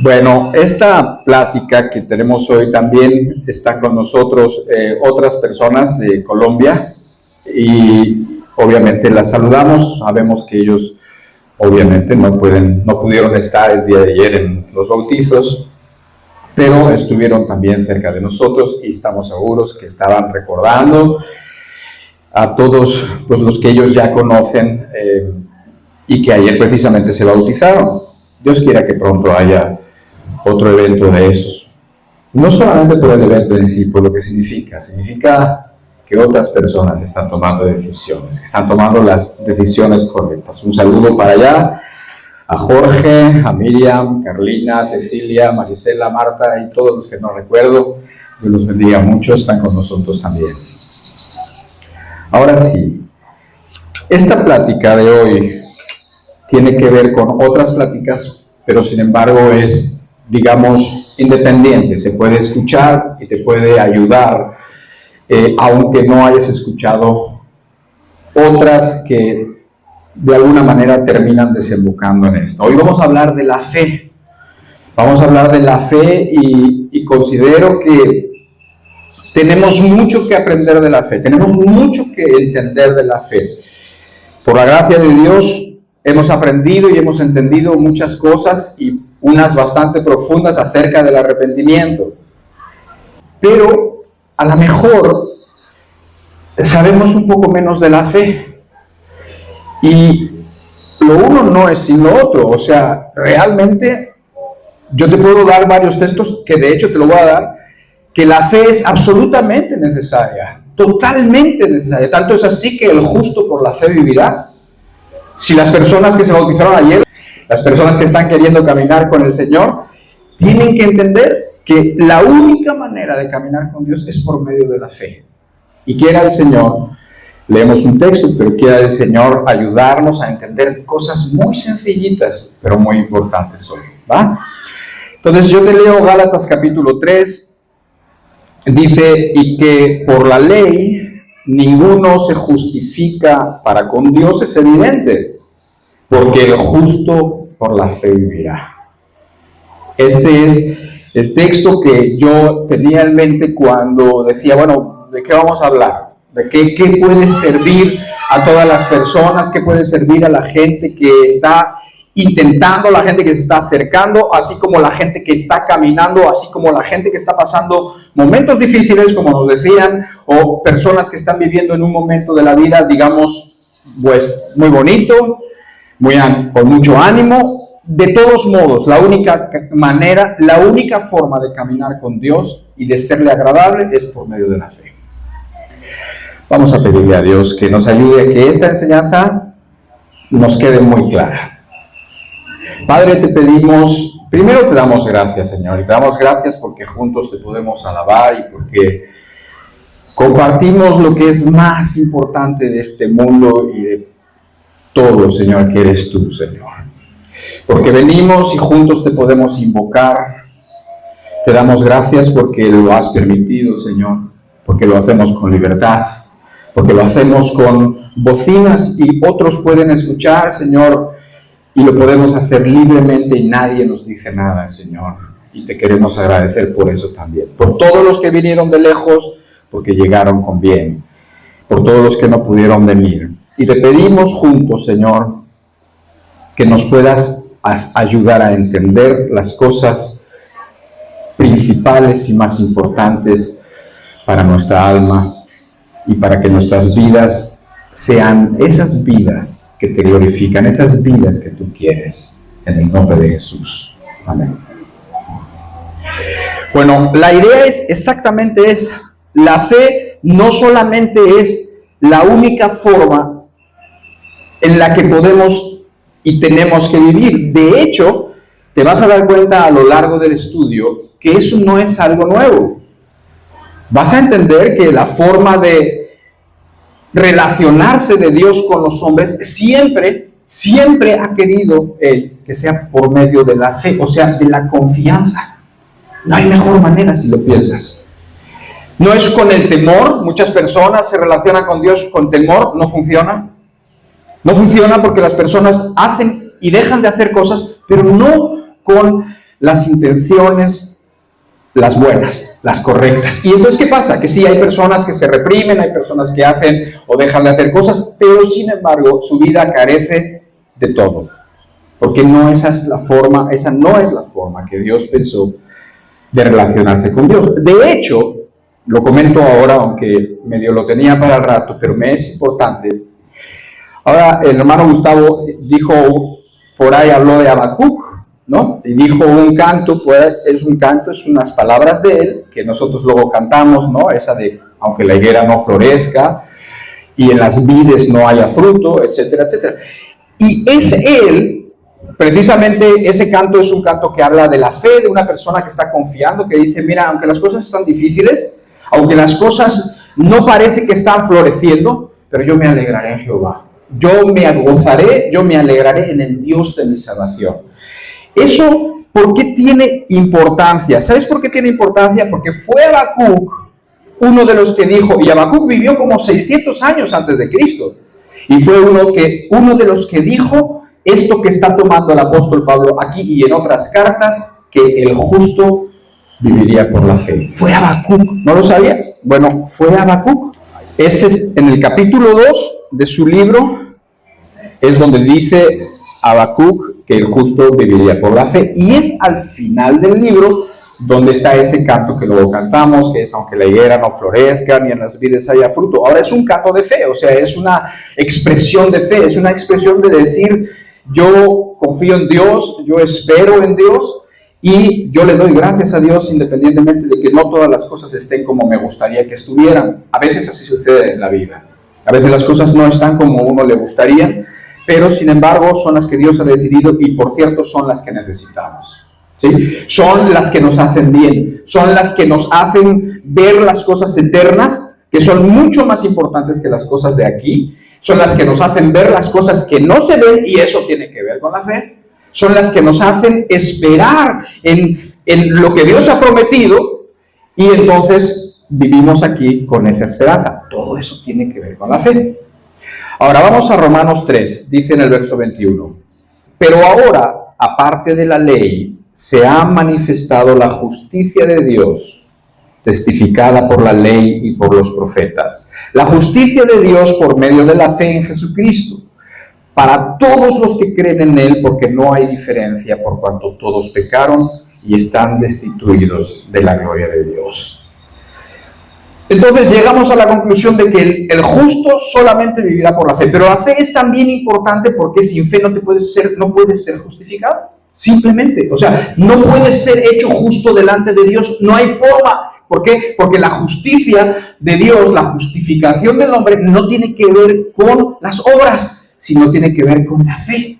Bueno, esta plática que tenemos hoy también está con nosotros otras personas de Colombia y obviamente las saludamos. Sabemos que ellos obviamente no pudieron estar el día de ayer en los bautizos, pero estuvieron también cerca de nosotros y estamos seguros que estaban recordando a todos pues, los que ellos ya conocen y que ayer precisamente se bautizaron. Dios quiera que pronto haya otro evento de esos. No solamente por el evento en sí, por lo que significa que otras personas están tomando decisiones, que están tomando las decisiones correctas. Un saludo para allá, a Jorge, a Miriam, Carlina, Cecilia, Marisela, Marta y todos los que no recuerdo. Dios los bendiga mucho, están con nosotros también. Ahora sí, esta plática de hoy tiene que ver con otras pláticas, pero sin embargo es, digamos, independiente. Se puede escuchar y te puede ayudar, aunque no hayas escuchado otras que de alguna manera terminan desembocando en esto. Hoy vamos a hablar de la fe. Vamos a hablar de la fe y considero que tenemos mucho que aprender de la fe. Tenemos mucho que entender de la fe. Por la gracia de Dios hemos aprendido y hemos entendido muchas cosas y unas bastante profundas acerca del arrepentimiento. Pero a lo mejor sabemos un poco menos de la fe. Y lo uno no es sin lo otro. O sea, realmente yo te puedo dar varios textos que de hecho te lo voy a dar, que la fe es absolutamente necesaria, totalmente necesaria. Tanto es así que el justo por la fe vivirá. Si las personas que se bautizaron ayer, las personas que están queriendo caminar con el Señor, tienen que entender que la única manera de caminar con Dios es por medio de la fe. Y quiera el Señor, leemos un texto, pero quiera el Señor ayudarnos a entender cosas muy sencillitas, pero muy importantes hoy, ¿va? Entonces yo te leo Gálatas capítulo 3, dice, y que por la ley ninguno se justifica para con Dios, es evidente, porque el justo por la fe vivirá. Este es el texto que yo tenía en mente cuando decía, bueno, ¿de qué vamos a hablar? ¿De qué puede servir a todas las personas? ¿Qué puede servir a la gente que está intentando, la gente que se está acercando, así como la gente que está caminando, así como la gente que está pasando momentos difíciles, como nos decían, o personas que están viviendo en un momento de la vida, digamos, pues muy bonito, con mucho ánimo? De todos modos, la única manera, la única forma de caminar con Dios y de serle agradable es por medio de la fe. Vamos a pedirle a Dios que nos ayude a que esta enseñanza nos quede muy clara. Padre, te pedimos, primero te damos gracias, Señor, y te damos gracias porque juntos te podemos alabar y porque compartimos lo que es más importante de este mundo y de todo, Señor, que eres tú, Señor. Porque venimos y juntos te podemos invocar. Te damos gracias porque lo has permitido, Señor, porque lo hacemos con libertad, porque lo hacemos con bocinas y otros pueden escuchar, Señor, y lo podemos hacer libremente y nadie nos dice nada, Señor. Y te queremos agradecer por eso también. Por todos los que vinieron de lejos, porque llegaron con bien. Por todos los que no pudieron venir. Y te pedimos juntos, Señor, que nos puedas ayudar a entender las cosas principales y más importantes para nuestra alma y para que nuestras vidas sean esas vidas que te glorifican, esas vidas que tú quieres, en el nombre de Jesús. Amén. Bueno, la idea es exactamente esa. La fe no solamente es la única forma en la que podemos y tenemos que vivir. De hecho, te vas a dar cuenta a lo largo del estudio que eso no es algo nuevo. Vas a entender que la forma de relacionarse de Dios con los hombres siempre ha querido Él que sea por medio de la fe, o sea, de la confianza. No hay mejor manera si lo piensas. No es con el temor. Muchas personas se relacionan con Dios con temor. No funciona. No funciona porque las personas hacen y dejan de hacer cosas, pero no con las intenciones, las buenas, las correctas. Y entonces, ¿qué pasa? Que sí, hay personas que se reprimen, hay personas que hacen o dejan de hacer cosas, pero sin embargo, su vida carece de todo. Porque esa no es la forma que Dios pensó de relacionarse con Dios. De hecho, lo comento ahora, aunque medio lo tenía para el rato, pero me es importante. Ahora, el hermano Gustavo dijo, por ahí habló de Habacuc, ¿no? Y dijo un canto, es unas palabras de él, que nosotros luego cantamos, ¿no? Esa de, aunque la higuera no florezca, y en las vides no haya fruto, etcétera, etcétera. Y es él, precisamente ese canto es un canto que habla de la fe de una persona que está confiando, que dice, mira, aunque las cosas están difíciles, aunque las cosas no parece que están floreciendo, pero yo me alegraré en Jehová. Yo me gozaré, yo me alegraré en el Dios de mi salvación. Eso, ¿por qué tiene importancia? ¿Sabes por qué tiene importancia? Porque fue Habacuc uno de los que dijo, y Habacuc vivió como 600 años antes de Cristo, y fue uno de los que dijo esto que está tomando el apóstol Pablo aquí y en otras cartas, que el justo viviría por la fe. Fue Habacuc, ¿no lo sabías? Bueno, fue Habacuc. Ese es en el capítulo 2 de su libro, es donde dice Habacuc que el justo viviría por la fe. Y es al final del libro donde está ese canto que luego cantamos, que es aunque la higuera no florezca, ni en las vides haya fruto. Ahora es un canto de fe, o sea, es una expresión de fe, es una expresión de decir, yo confío en Dios, yo espero en Dios, y yo le doy gracias a Dios independientemente de que no todas las cosas estén como me gustaría que estuvieran. A veces así sucede en la vida. A veces las cosas no están como uno le gustaría, pero sin embargo son las que Dios ha decidido y por cierto son las que necesitamos. ¿Sí? Son las que nos hacen bien, son las que nos hacen ver las cosas eternas, que son mucho más importantes que las cosas de aquí. Son las que nos hacen ver las cosas que no se ven y eso tiene que ver con la fe. Son las que nos hacen esperar en lo que Dios ha prometido y entonces vivimos aquí con esa esperanza. Todo eso tiene que ver con la fe. Ahora vamos a Romanos 3, dice en el verso 21. Pero ahora, aparte de la ley, se ha manifestado la justicia de Dios, testificada por la ley y por los profetas. La justicia de Dios por medio de la fe en Jesucristo, para todos los que creen en Él, porque no hay diferencia, por cuanto todos pecaron y están destituidos de la gloria de Dios. Entonces llegamos a la conclusión de que el justo solamente vivirá por la fe, pero la fe es también importante porque sin fe no puedes ser justificado, simplemente. O sea, no puedes ser hecho justo delante de Dios, no hay forma. ¿Por qué? Porque la justicia de Dios, la justificación del hombre, no tiene que ver con las obras, sino tiene que ver con la fe.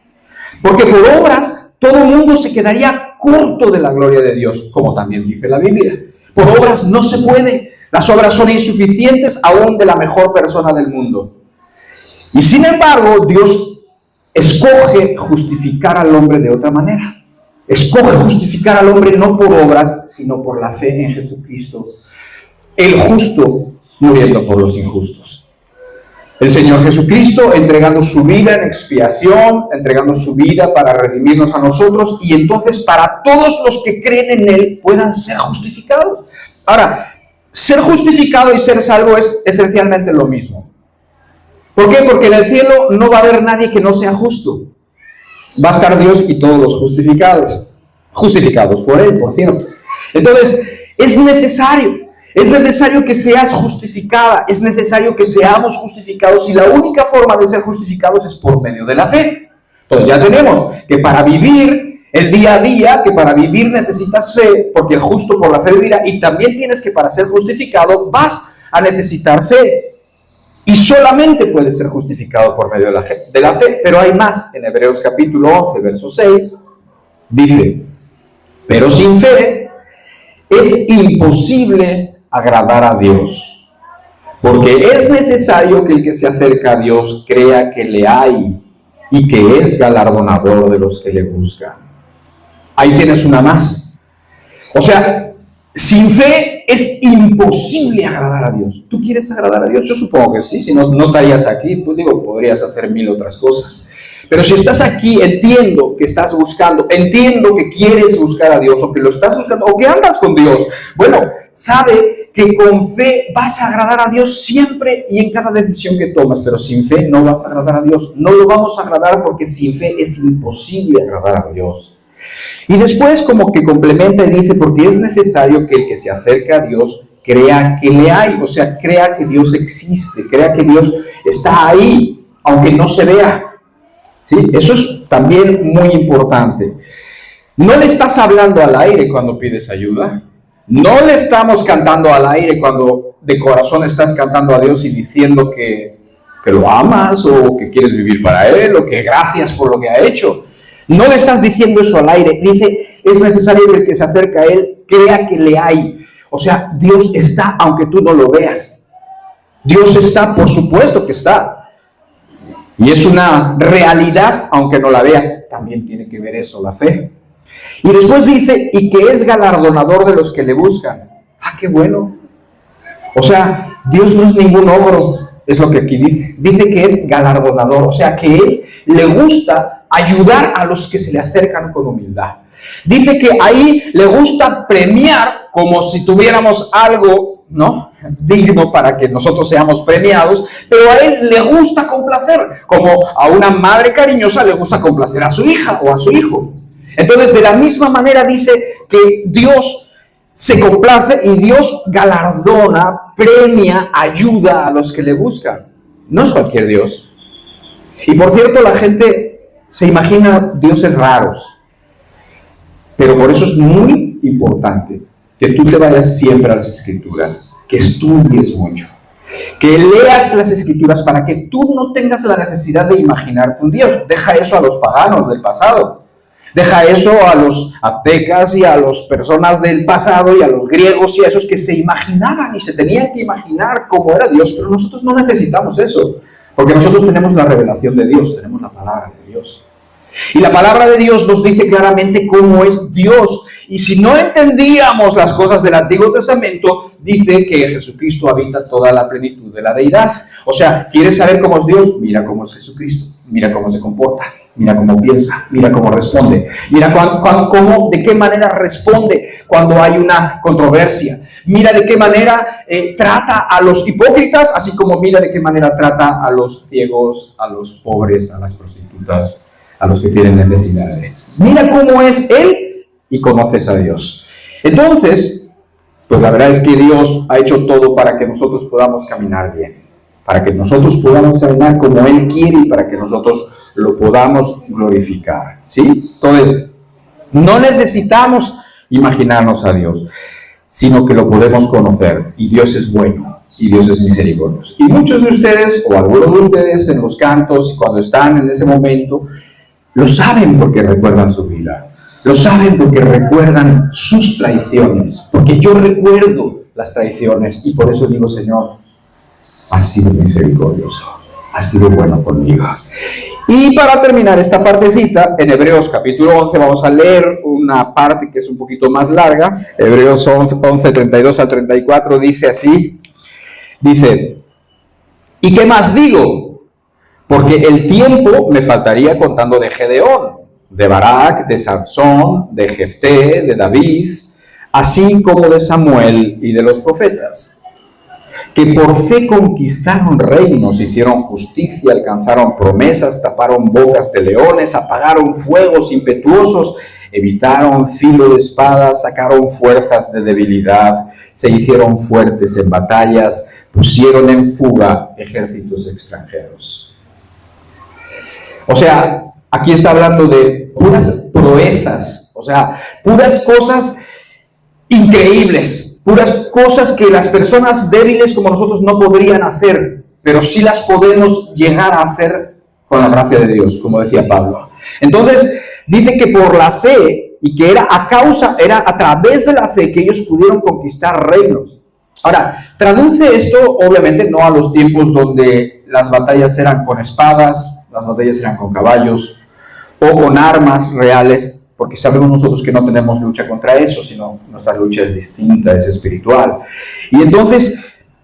Porque por obras, todo el mundo se quedaría corto de la gloria de Dios, como también dice la Biblia. Por obras no se puede. Las obras son insuficientes aún de la mejor persona del mundo. Y sin embargo, Dios escoge justificar al hombre de otra manera. Escoge justificar al hombre no por obras, sino por la fe en Jesucristo. El justo muriendo por los injustos. El Señor Jesucristo entregando su vida en expiación, entregando su vida para redimirnos a nosotros y entonces para todos los que creen en Él puedan ser justificados. Ahora, ser justificado y ser salvo es esencialmente lo mismo. ¿Por qué? Porque en el cielo no va a haber nadie que no sea justo. Va a estar Dios y todos los justificados por Él, por cierto. Entonces, es necesario que seas justificada, es necesario que seamos justificados y la única forma de ser justificados es por medio de la fe. Entonces ya tenemos que para vivir el día a día, que para vivir necesitas fe, porque el justo por la fe vivirá, y también tienes que para ser justificado vas a necesitar fe. Y solamente puedes ser justificado por medio de la fe, pero hay más. En Hebreos capítulo 11, verso 6, dice, pero sin fe es imposible agradar a Dios, porque es necesario que el que se acerca a Dios crea que le hay y que es galardonador de los que le buscan. Ahí tienes una más. O sea, sin fe es imposible agradar a Dios. ¿Tú quieres agradar a Dios? Yo supongo que sí, si no estarías aquí, pues podrías hacer 1000 otras cosas. Pero si estás aquí, entiendo que estás buscando, entiendo que quieres buscar a Dios, o que lo estás buscando, o que andas con Dios. Bueno, sabe que con fe vas a agradar a Dios siempre y en cada decisión que tomas, pero sin fe no vas a agradar a Dios. No lo vamos a agradar porque sin fe es imposible agradar a Dios. Y después como que complementa y dice, porque es necesario que el que se acerca a Dios crea que le hay, o sea, crea que Dios existe, crea que Dios está ahí, aunque no se vea. ¿Sí? Eso es también muy importante. No le estás hablando al aire cuando pides ayuda. No le estamos cantando al aire cuando de corazón estás cantando a Dios y diciendo que lo amas o que quieres vivir para Él o que gracias por lo que ha hecho. No le estás diciendo eso al aire. Dice, es necesario que el que se acerca a Él crea que le hay. O sea, Dios está aunque tú no lo veas. Dios está, por supuesto que está. Y es una realidad, aunque no la veas. También tiene que ver eso, la fe. Y después dice, y que es galardonador de los que le buscan. ¡Ah, qué bueno! O sea, Dios no es ningún ogro, es lo que aquí dice. Dice que es galardonador, o sea, que Él le gusta ayudar a los que se le acercan con humildad. Dice que ahí le gusta premiar como si tuviéramos algo, ¿no?, digno para que nosotros seamos premiados, pero a Él le gusta complacer, como a una madre cariñosa le gusta complacer a su hija o a su hijo. Entonces, de la misma manera dice que Dios se complace y Dios galardona, premia, ayuda a los que le buscan. No es cualquier Dios. Y por cierto, la gente se imagina dioses raros, pero por eso es muy importante que tú te vayas siempre a las Escrituras, que estudies mucho, que leas las Escrituras para que tú no tengas la necesidad de imaginarte un Dios. Deja eso a los paganos del pasado. Deja eso a los aztecas y a las personas del pasado y a los griegos y a esos que se imaginaban y se tenían que imaginar cómo era Dios. Pero nosotros no necesitamos eso, porque nosotros tenemos la revelación de Dios, tenemos la palabra de Dios. Y la palabra de Dios nos dice claramente cómo es Dios. Y si no entendíamos las cosas del Antiguo Testamento, dice que Jesucristo habita toda la plenitud de la deidad. O sea, ¿quieres saber cómo es Dios? Mira cómo es Jesucristo, mira cómo se comporta, mira cómo piensa, mira cómo responde, mira de qué manera responde cuando hay una controversia. Mira de qué manera trata a los hipócritas, así como mira de qué manera trata a los ciegos, a los pobres, a las prostitutas, a los que tienen necesidades. Mira cómo es Él y conoces a Dios. Entonces, pues la verdad es que Dios ha hecho todo para que nosotros podamos caminar bien, para que nosotros podamos caminar como Él quiere y para que nosotros lo podamos glorificar, ¿sí? Entonces, no necesitamos imaginarnos a Dios, sino que lo podemos conocer, y Dios es bueno, y Dios es misericordioso. Y muchos de ustedes, o algunos de ustedes en los cantos, cuando están en ese momento, lo saben porque recuerdan su vida, lo saben porque recuerdan sus traiciones, porque yo recuerdo las traiciones, y por eso digo, Señor, has sido misericordioso, has sido bueno conmigo. Y para terminar esta partecita, en Hebreos capítulo 11 vamos a leer una parte que es un poquito más larga. Hebreos 11, 32 al 34 dice así, dice, ¿y qué más digo? Porque el tiempo me faltaría contando de Gedeón, de Barak, de Sansón, de Jefté, de David, así como de Samuel y de los profetas, que por fe conquistaron reinos, hicieron justicia, alcanzaron promesas, taparon bocas de leones, apagaron fuegos impetuosos, evitaron filo de espada, sacaron fuerzas de debilidad, se hicieron fuertes en batallas, pusieron en fuga ejércitos extranjeros. O sea, aquí está hablando de puras proezas, o sea, puras cosas increíbles, puras cosas que las personas débiles como nosotros no podrían hacer, pero sí las podemos llegar a hacer con la gracia de Dios, como decía Pablo. Entonces, dice que por la fe, y que era a través de la fe que ellos pudieron conquistar reinos. Ahora, traduce esto, obviamente, no a los tiempos donde las batallas eran con espadas, las batallas eran con caballos, o con armas reales, porque sabemos nosotros que no tenemos lucha contra eso, sino nuestra lucha es distinta, es espiritual. Y entonces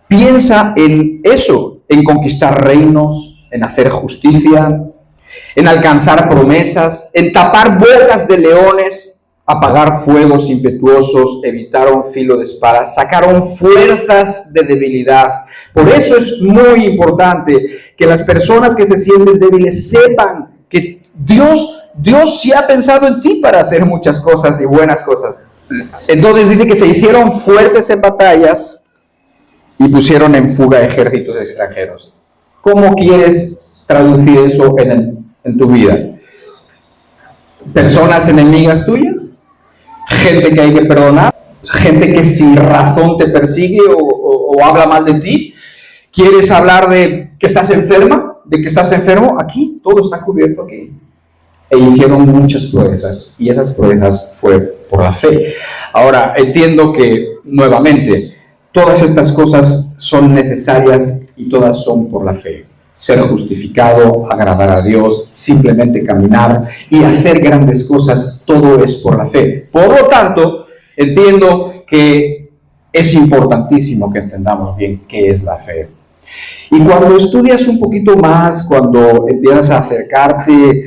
piensa en eso, en conquistar reinos, en hacer justicia, en alcanzar promesas, en tapar bocas de leones, apagar fuegos impetuosos, evitaron filo de espada, sacaron fuerzas de debilidad. Por eso es muy importante que las personas que se sienten débiles sepan que Dios sí ha pensado en ti para hacer muchas cosas y buenas cosas. Entonces dice que se hicieron fuertes en batallas y pusieron en fuga ejércitos extranjeros. ¿Cómo quieres traducir eso en tu vida? ¿Personas enemigas tuyas? ¿Gente que hay que perdonar? ¿Gente que sin razón te persigue o habla mal de ti? ¿Quieres hablar de que estás enferma? ¿De que estás enfermo? Aquí, todo está cubierto aquí. E hicieron muchas proezas, y esas proezas fue por la fe. Ahora, entiendo que, nuevamente, todas estas cosas son necesarias y todas son por la fe. Ser justificado, agradar a Dios, simplemente caminar y hacer grandes cosas, todo es por la fe. Por lo tanto, entiendo que es importantísimo que entendamos bien qué es la fe. Y cuando estudias un poquito más, cuando empiezas a acercarte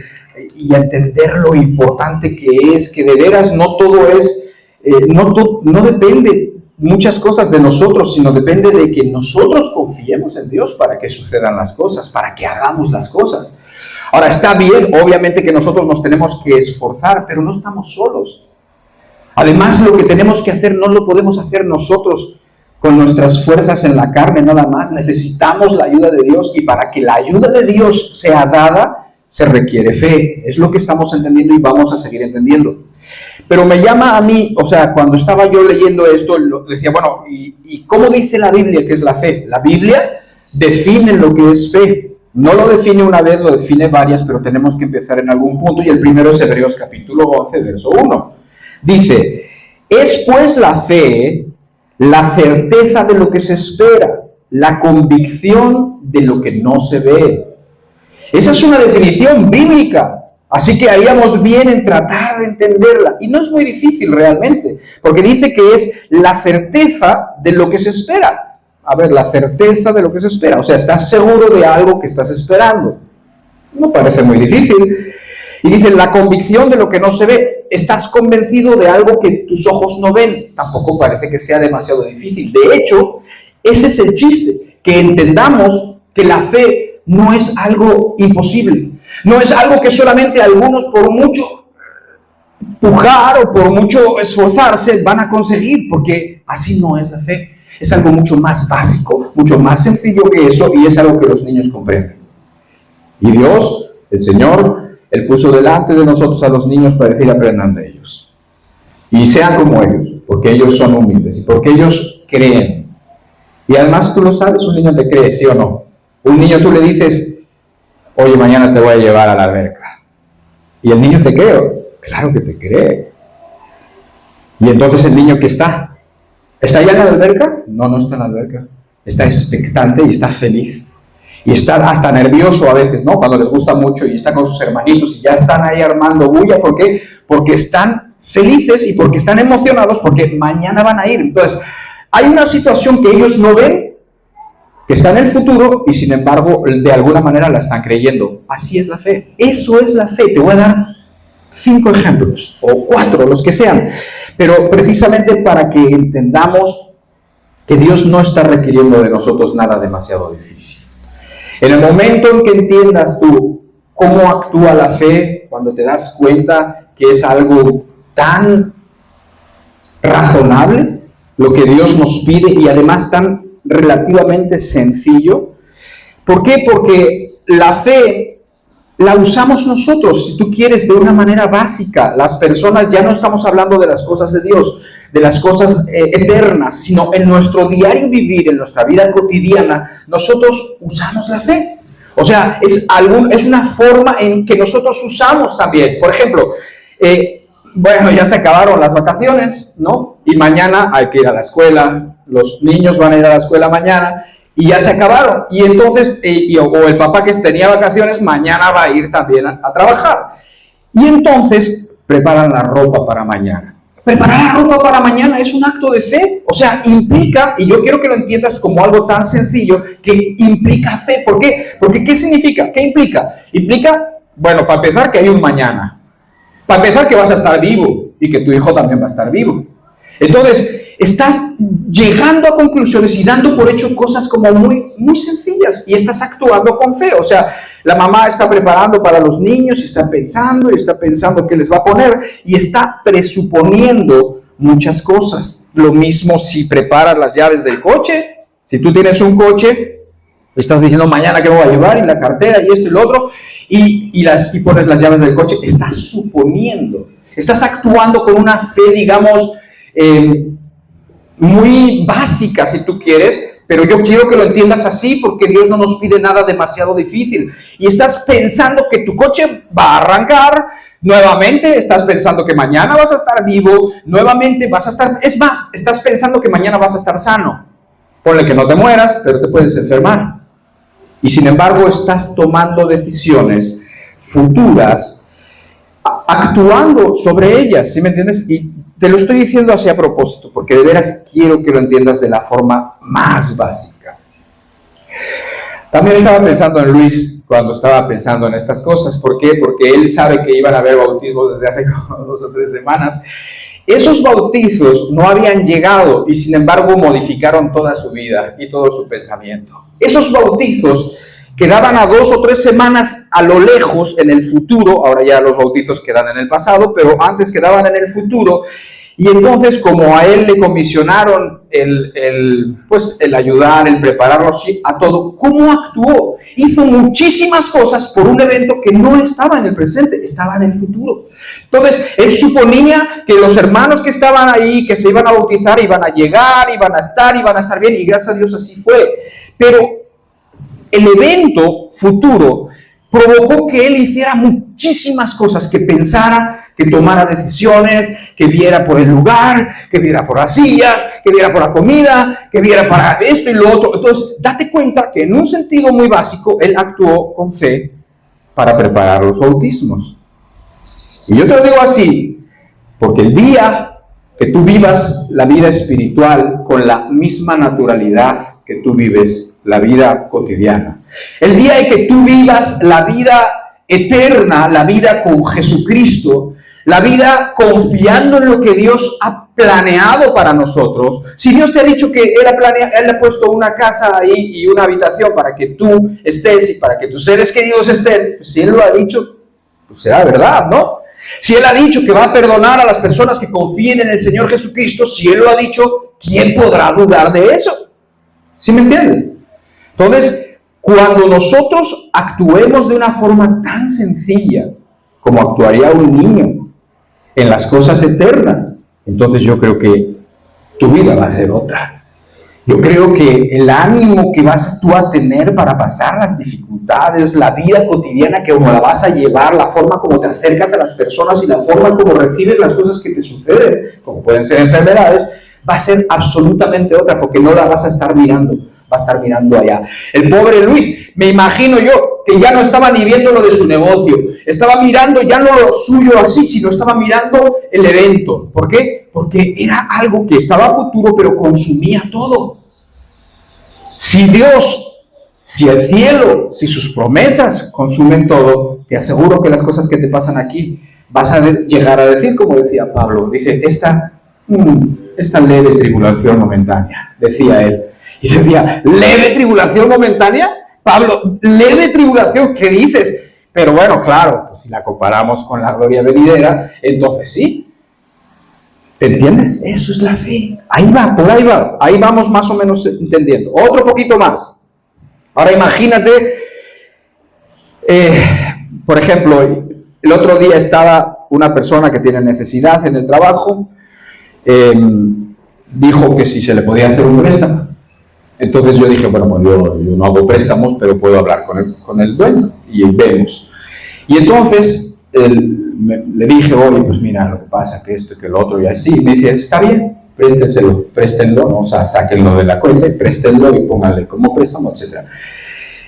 y a entender lo importante que es, que de veras no todo es, no depende muchas cosas de nosotros, sino depende de que nosotros confiemos en Dios para que sucedan las cosas, para que hagamos las cosas. Ahora, está bien, obviamente que nosotros nos tenemos que esforzar, pero no estamos solos. Además, lo que tenemos que hacer no lo podemos hacer nosotros con nuestras fuerzas en la carne, nada más. Necesitamos la ayuda de Dios, y para que la ayuda de Dios sea dada, se requiere fe. Es lo que estamos entendiendo y vamos a seguir entendiendo. Pero me llama a mí, o sea, cuando estaba yo leyendo esto, decía, bueno, ¿y cómo dice la Biblia que es la fe? La Biblia define lo que es fe. No lo define una vez, lo define varias, pero tenemos que empezar en algún punto, y el primero es Hebreos capítulo 11, verso 1. Dice, es pues la fe la certeza de lo que se espera, la convicción de lo que no se ve. Esa es una definición bíblica. Así que haríamos bien en tratar de entenderla. Y no es muy difícil realmente, porque dice que es la certeza de lo que se espera. A ver, la certeza de lo que se espera. O sea, estás seguro de algo que estás esperando. No parece muy difícil. Y dice, la convicción de lo que no se ve. Estás convencido de algo que tus ojos no ven. Tampoco parece que sea demasiado difícil. De hecho, ese es el chiste. Que entendamos que la fe no es algo imposible. No es algo que solamente algunos, por mucho pujar o por mucho esforzarse, van a conseguir, porque así no es la fe. Es algo mucho más básico, mucho más sencillo que eso, y es algo que los niños comprenden. Y Dios, el Señor, Él puso delante de nosotros a los niños para decir, aprendan de ellos. Y sean como ellos, porque ellos son humildes y porque ellos creen. Y además tú lo sabes, un niño te cree, ¿sí o no? Un niño tú le dices, oye, mañana te voy a llevar a la alberca. Y el niño te cree, claro que te cree. Y entonces el niño, ¿qué está? ¿Está ya en la alberca? No, no está en la alberca. Está expectante y está feliz. Y está hasta nervioso a veces, ¿no? Cuando les gusta mucho y está con sus hermanitos y ya están ahí armando bulla. ¿Por qué? Porque están felices y porque están emocionados porque mañana van a ir. Entonces, hay una situación que ellos no ven, que está en el futuro, y sin embargo, de alguna manera la están creyendo. Así es la fe. Eso es la fe. Te voy a dar 5 ejemplos, o 4, los que sean. Pero precisamente para que entendamos que Dios no está requiriendo de nosotros nada demasiado difícil. En el momento en que entiendas tú cómo actúa la fe, cuando te das cuenta que es algo tan razonable, lo que Dios nos pide, y además tan relativamente sencillo. ¿Por qué? Porque la fe la usamos nosotros, si tú quieres, de una manera básica. Las personas, ya no estamos hablando de las cosas de Dios, de las cosas eternas, sino en nuestro diario vivir, en nuestra vida cotidiana, nosotros usamos la fe. O sea, es una forma en que nosotros usamos también. Por ejemplo, bueno, ya se acabaron las vacaciones, ¿no? Y mañana hay que ir a la escuela, los niños van a ir a la escuela mañana, y ya se acabaron. Y entonces, o el papá que tenía vacaciones, mañana va a ir también a trabajar. Y entonces, preparan la ropa para mañana. Preparar la ropa para mañana es un acto de fe. O sea, implica, y yo quiero que lo entiendas como algo tan sencillo, que implica fe. ¿Por qué? Porque ¿qué significa? ¿Qué implica? Implica Bueno, para empezar que hay un mañana. Para empezar que vas a estar vivo y que tu hijo también va a estar vivo. Entonces, estás llegando a conclusiones y dando por hecho cosas como muy, muy sencillas y estás actuando con fe. O sea, la mamá está preparando para los niños y está pensando qué les va a poner y está presuponiendo muchas cosas. Lo mismo si preparas las llaves del coche. Si tú tienes un coche, estás diciendo mañana qué me voy a llevar y la cartera y esto y lo otro y pones las llaves del coche. Estás suponiendo, estás actuando con una fe, digamos, muy básica si tú quieres, pero yo quiero que lo entiendas así porque Dios no nos pide nada demasiado difícil. Y estás pensando que tu coche va a arrancar, nuevamente estás pensando que mañana vas a estar vivo, nuevamente vas a estar, es más, estás pensando que mañana vas a estar sano. Ponle que no te mueras, pero te puedes enfermar. Y sin embargo estás tomando decisiones futuras, actuando sobre ellas, ¿sí me entiendes? Y te lo estoy diciendo así a propósito, porque de veras quiero que lo entiendas de la forma más básica. También estaba pensando en Luis cuando estaba pensando en estas cosas. ¿Por qué? Porque él sabe que iban a haber bautismos desde hace como 2 o 3 semanas. Esos bautizos no habían llegado y sin embargo modificaron toda su vida y todo su pensamiento. Esos bautizos quedaban a 2 o 3 semanas a lo lejos en el futuro. Ahora ya los bautizos quedan en el pasado, pero antes quedaban en el futuro. Y entonces, como a él le comisionaron el ayudar, el prepararlos a todo, ¿cómo actuó? Hizo muchísimas cosas por un evento que no estaba en el presente, estaba en el futuro. Entonces, él suponía que los hermanos que estaban ahí, que se iban a bautizar, iban a llegar, iban a estar bien, y gracias a Dios así fue. Pero el evento futuro provocó que él hiciera muchísimas cosas, que pensara, que tomara decisiones, que viera por el lugar, que viera por las sillas, que viera por la comida, que viera para esto y lo otro. Entonces, date cuenta que en un sentido muy básico, él actuó con fe para preparar los bautismos. Y yo te lo digo así, porque el día que tú vivas la vida espiritual con la misma naturalidad que tú vives la vida cotidiana, el día en que tú vivas la vida eterna, la vida con Jesucristo, la vida confiando en lo que Dios ha planeado para nosotros. Si Dios te ha dicho que Él ha puesto una casa ahí y una habitación para que tú estés y para que tus seres queridos estén, pues si Él lo ha dicho, pues será verdad, ¿no? Si Él ha dicho que va a perdonar a las personas que confíen en el Señor Jesucristo, si Él lo ha dicho, ¿quién podrá dudar de eso? ¿Sí me entienden? Entonces, cuando nosotros actuemos de una forma tan sencilla como actuaría un niño en las cosas eternas, entonces yo creo que tu vida va a ser otra. Yo creo que el ánimo que vas tú a tener para pasar las dificultades, la vida cotidiana que como la vas a llevar, la forma como te acercas a las personas y la forma como recibes las cosas que te suceden, como pueden ser enfermedades, va a ser absolutamente otra, porque no la vas a estar mirando, va a estar mirando allá. El pobre Luis, me imagino yo, que ya no estaba ni viendo lo de su negocio, estaba mirando ya no lo suyo así, sino estaba mirando el evento. ¿Por qué? Porque era algo que estaba a futuro, pero consumía todo. Si Dios, si el cielo, si sus promesas consumen todo, te aseguro que las cosas que te pasan aquí, vas a llegar a decir, como decía Pablo, dice, esta leve tribulación momentánea, decía él. Y decía, ¿leve tribulación momentánea? Pablo, ¿leve tribulación? ¿Qué dices? Pero bueno, claro, pues si la comparamos con la gloria venidera, entonces sí. ¿Entiendes? Eso es la fe. Ahí va, por ahí va. Ahí vamos más o menos entendiendo. Otro poquito más. Ahora imagínate, por ejemplo, el otro día estaba una persona que tiene necesidad en el trabajo, dijo que si se le podía hacer un préstamo. Entonces yo dije, bueno, yo no hago préstamos, pero puedo hablar con el dueño y vemos. Y entonces le dije, oye, pues mira, lo que pasa, que esto y que lo otro, y así. Y me dice, está bien, préstenlo, ¿no? O sea, sáquenlo de la cuenta y préstenlo y pónganle como préstamo, etc.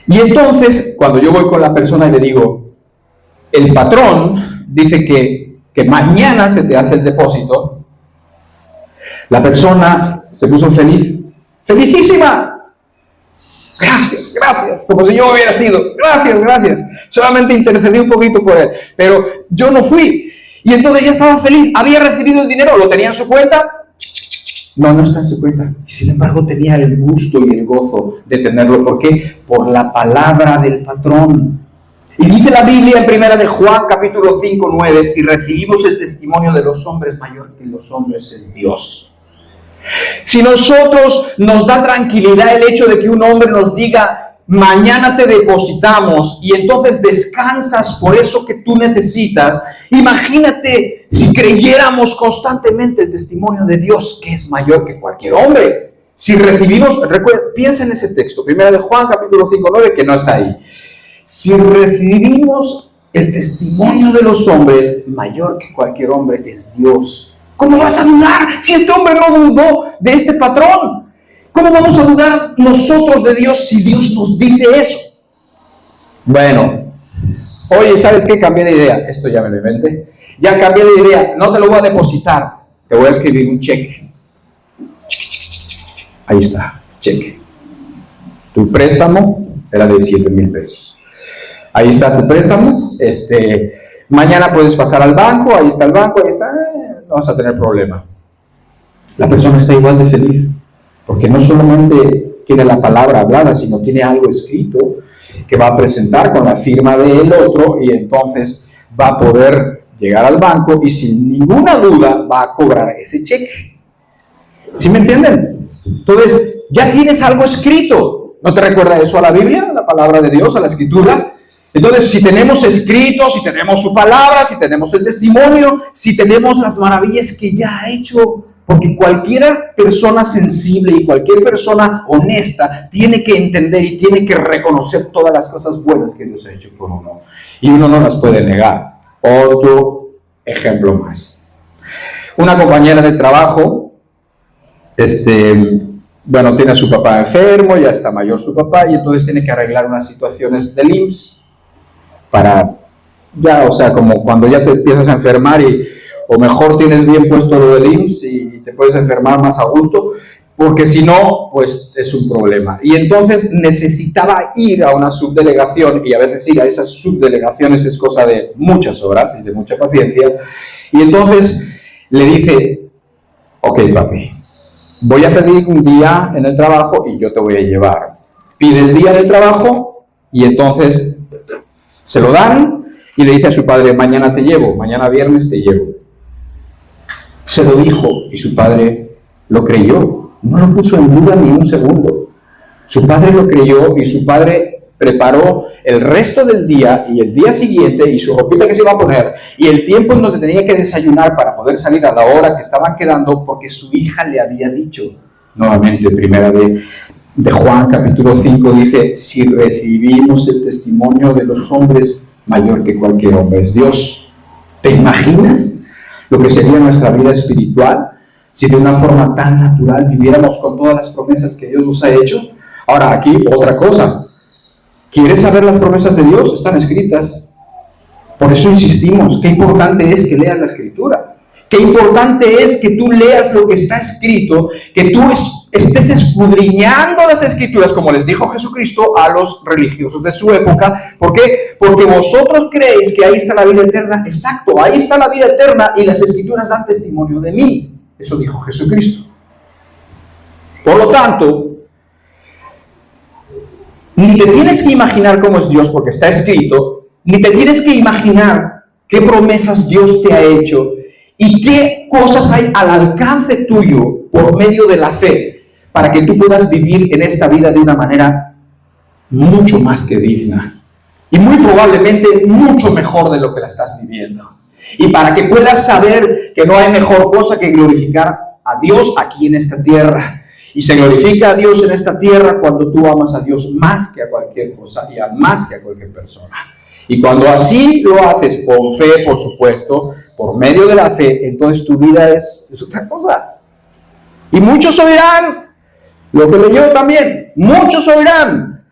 Y entonces, cuando yo voy con la persona y le digo, el patrón dice que mañana se te hace el depósito, la persona se puso feliz. ¡Felicísima! gracias, como si yo hubiera sido, gracias, solamente intercedí un poquito por él, pero yo no fui. Y entonces ella estaba feliz, había recibido el dinero, lo tenía en su cuenta. No está en su cuenta. Sin embargo, tenía el gusto y el gozo de tenerlo. ¿Por qué? Por la palabra del patrón. Y dice la Biblia en primera de Juan, capítulo 5, 9, si recibimos el testimonio de los hombres, mayor que los hombres es Dios. Si nosotros nos da tranquilidad el hecho de que un hombre nos diga, mañana te depositamos, y entonces descansas por eso que tú necesitas, imagínate si creyéramos constantemente el testimonio de Dios, que es mayor que cualquier hombre. Si recibimos, piensa en ese texto, primera de Juan, capítulo 5, 9, que no está ahí. Si recibimos el testimonio de los hombres, mayor que cualquier hombre es Dios. ¿Cómo vas a dudar si este hombre no dudó de este patrón? ¿Cómo vamos a dudar nosotros de Dios si Dios nos dice eso? Bueno, oye, ¿sabes qué? Cambié de idea. Esto ya me lo inventé. Ya cambié de idea. No te lo voy a depositar. Te voy a escribir un cheque. Ahí está, cheque. Tu préstamo era de 7,000 pesos. Ahí está tu préstamo. Mañana puedes pasar al banco. Ahí está el banco. Ahí está. No vas a tener problema. La persona está igual de feliz. Porque no solamente tiene la palabra hablada, sino tiene algo escrito que va a presentar con la firma del otro y entonces va a poder llegar al banco y sin ninguna duda va a cobrar ese cheque. ¿Sí me entienden? Entonces, ya tienes algo escrito. ¿No te recuerda eso a la Biblia, a la palabra de Dios, a la Escritura? Entonces, si tenemos escrito, si tenemos su palabra, si tenemos el testimonio, si tenemos las maravillas que ya ha hecho. Porque cualquier persona sensible y cualquier persona honesta tiene que entender y tiene que reconocer todas las cosas buenas que Dios ha hecho por uno. Y uno no las puede negar. Otro ejemplo más. Una compañera de trabajo, tiene a su papá enfermo, ya está mayor su papá, y entonces tiene que arreglar unas situaciones del IMSS como cuando ya te empiezas a enfermar o mejor tienes bien puesto lo del IMSS y te puedes enfermar más a gusto, porque si no, pues es un problema. Y entonces necesitaba ir a una subdelegación, y a veces ir a esas subdelegaciones es cosa de muchas horas y de mucha paciencia, y entonces le dice, ok papi, voy a pedir un día en el trabajo y yo te voy a llevar. Pide el día del trabajo y entonces se lo dan y le dice a su padre, mañana te llevo, mañana viernes te llevo. Se lo dijo y su padre lo creyó, no lo puso en duda ni un segundo. Su padre lo creyó y su padre preparó el resto del día y el día siguiente y su ropita que se iba a poner y el tiempo en donde tenía que desayunar para poder salir a la hora que estaban quedando, porque su hija le había dicho. Nuevamente, primera de Juan capítulo 5 dice, si recibimos el testimonio de los hombres, mayor que cualquier hombre es Dios. ¿Te imaginas lo que sería nuestra vida espiritual si de una forma tan natural viviéramos con todas las promesas que Dios nos ha hecho? Ahora, aquí otra cosa. ¿Quieres saber las promesas de Dios? Están escritas. Por eso insistimos, qué importante es que leas la Escritura. Qué importante es que tú leas lo que está escrito, que tú estés escudriñando las Escrituras, como les dijo Jesucristo a los religiosos de su época. ¿Por qué? Porque vosotros creéis que ahí está la vida eterna. Exacto, ahí está la vida eterna y las Escrituras dan testimonio de mí. Eso dijo Jesucristo. Por lo tanto, ni te tienes que imaginar cómo es Dios porque está escrito, ni te tienes que imaginar qué promesas Dios te ha hecho y qué cosas hay al alcance tuyo por medio de la fe para que tú puedas vivir en esta vida de una manera mucho más que digna y muy probablemente mucho mejor de lo que la estás viviendo. Y para que puedas saber que no hay mejor cosa que glorificar a Dios aquí en esta tierra. Y se glorifica a Dios en esta tierra cuando tú amas a Dios más que a cualquier cosa y más que a cualquier persona. Y cuando así lo haces con fe, por supuesto, por medio de la fe, entonces tu vida es otra cosa. Y muchos oirán lo que leyó también. Muchos oirán.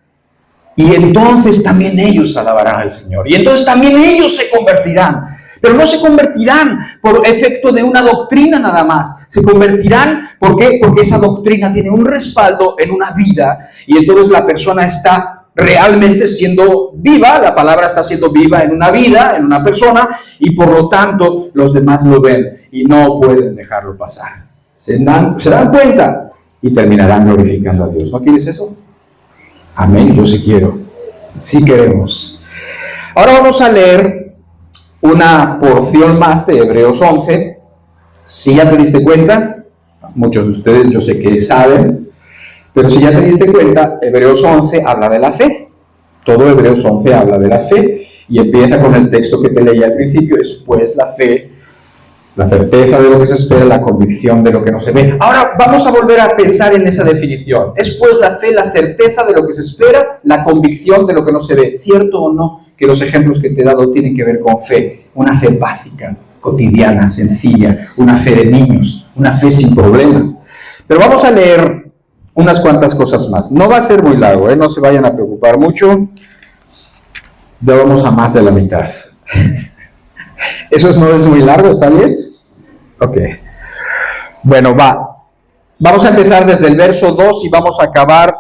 Y entonces también ellos alabarán al Señor. Y entonces también ellos se convertirán. Pero no se convertirán por efecto de una doctrina nada más. Se convertirán, ¿por qué? Porque esa doctrina tiene un respaldo en una vida y entonces la persona está realmente siendo viva, la palabra está siendo viva en una vida, en una persona, y por lo tanto los demás lo ven y no pueden dejarlo pasar. Se dan cuenta y terminarán glorificando a Dios. ¿No quieres eso? Amén, yo sí quiero, sí queremos. Ahora vamos a leer una porción más de Hebreos 11. Si ya te diste cuenta, muchos de ustedes yo sé que saben, pero si ya te diste cuenta, Hebreos 11 habla de la fe. Todo Hebreos 11 habla de la fe y empieza con el texto que te leí al principio, es pues la fe, la certeza de lo que se espera, la convicción de lo que no se ve. Ahora vamos a volver a pensar en esa definición. Es pues la fe, la certeza de lo que se espera, la convicción de lo que no se ve. ¿Cierto o no que los ejemplos que te he dado tienen que ver con fe? Una fe básica, cotidiana, sencilla, una fe de niños, una fe sin problemas. Pero vamos a leer unas cuantas cosas más. No va a ser muy largo, no se vayan a preocupar mucho. Ya vamos a más de la mitad. ¿Eso no es muy largo? ¿Está bien? Ok. Bueno, vamos a empezar desde el verso 2 y vamos a acabar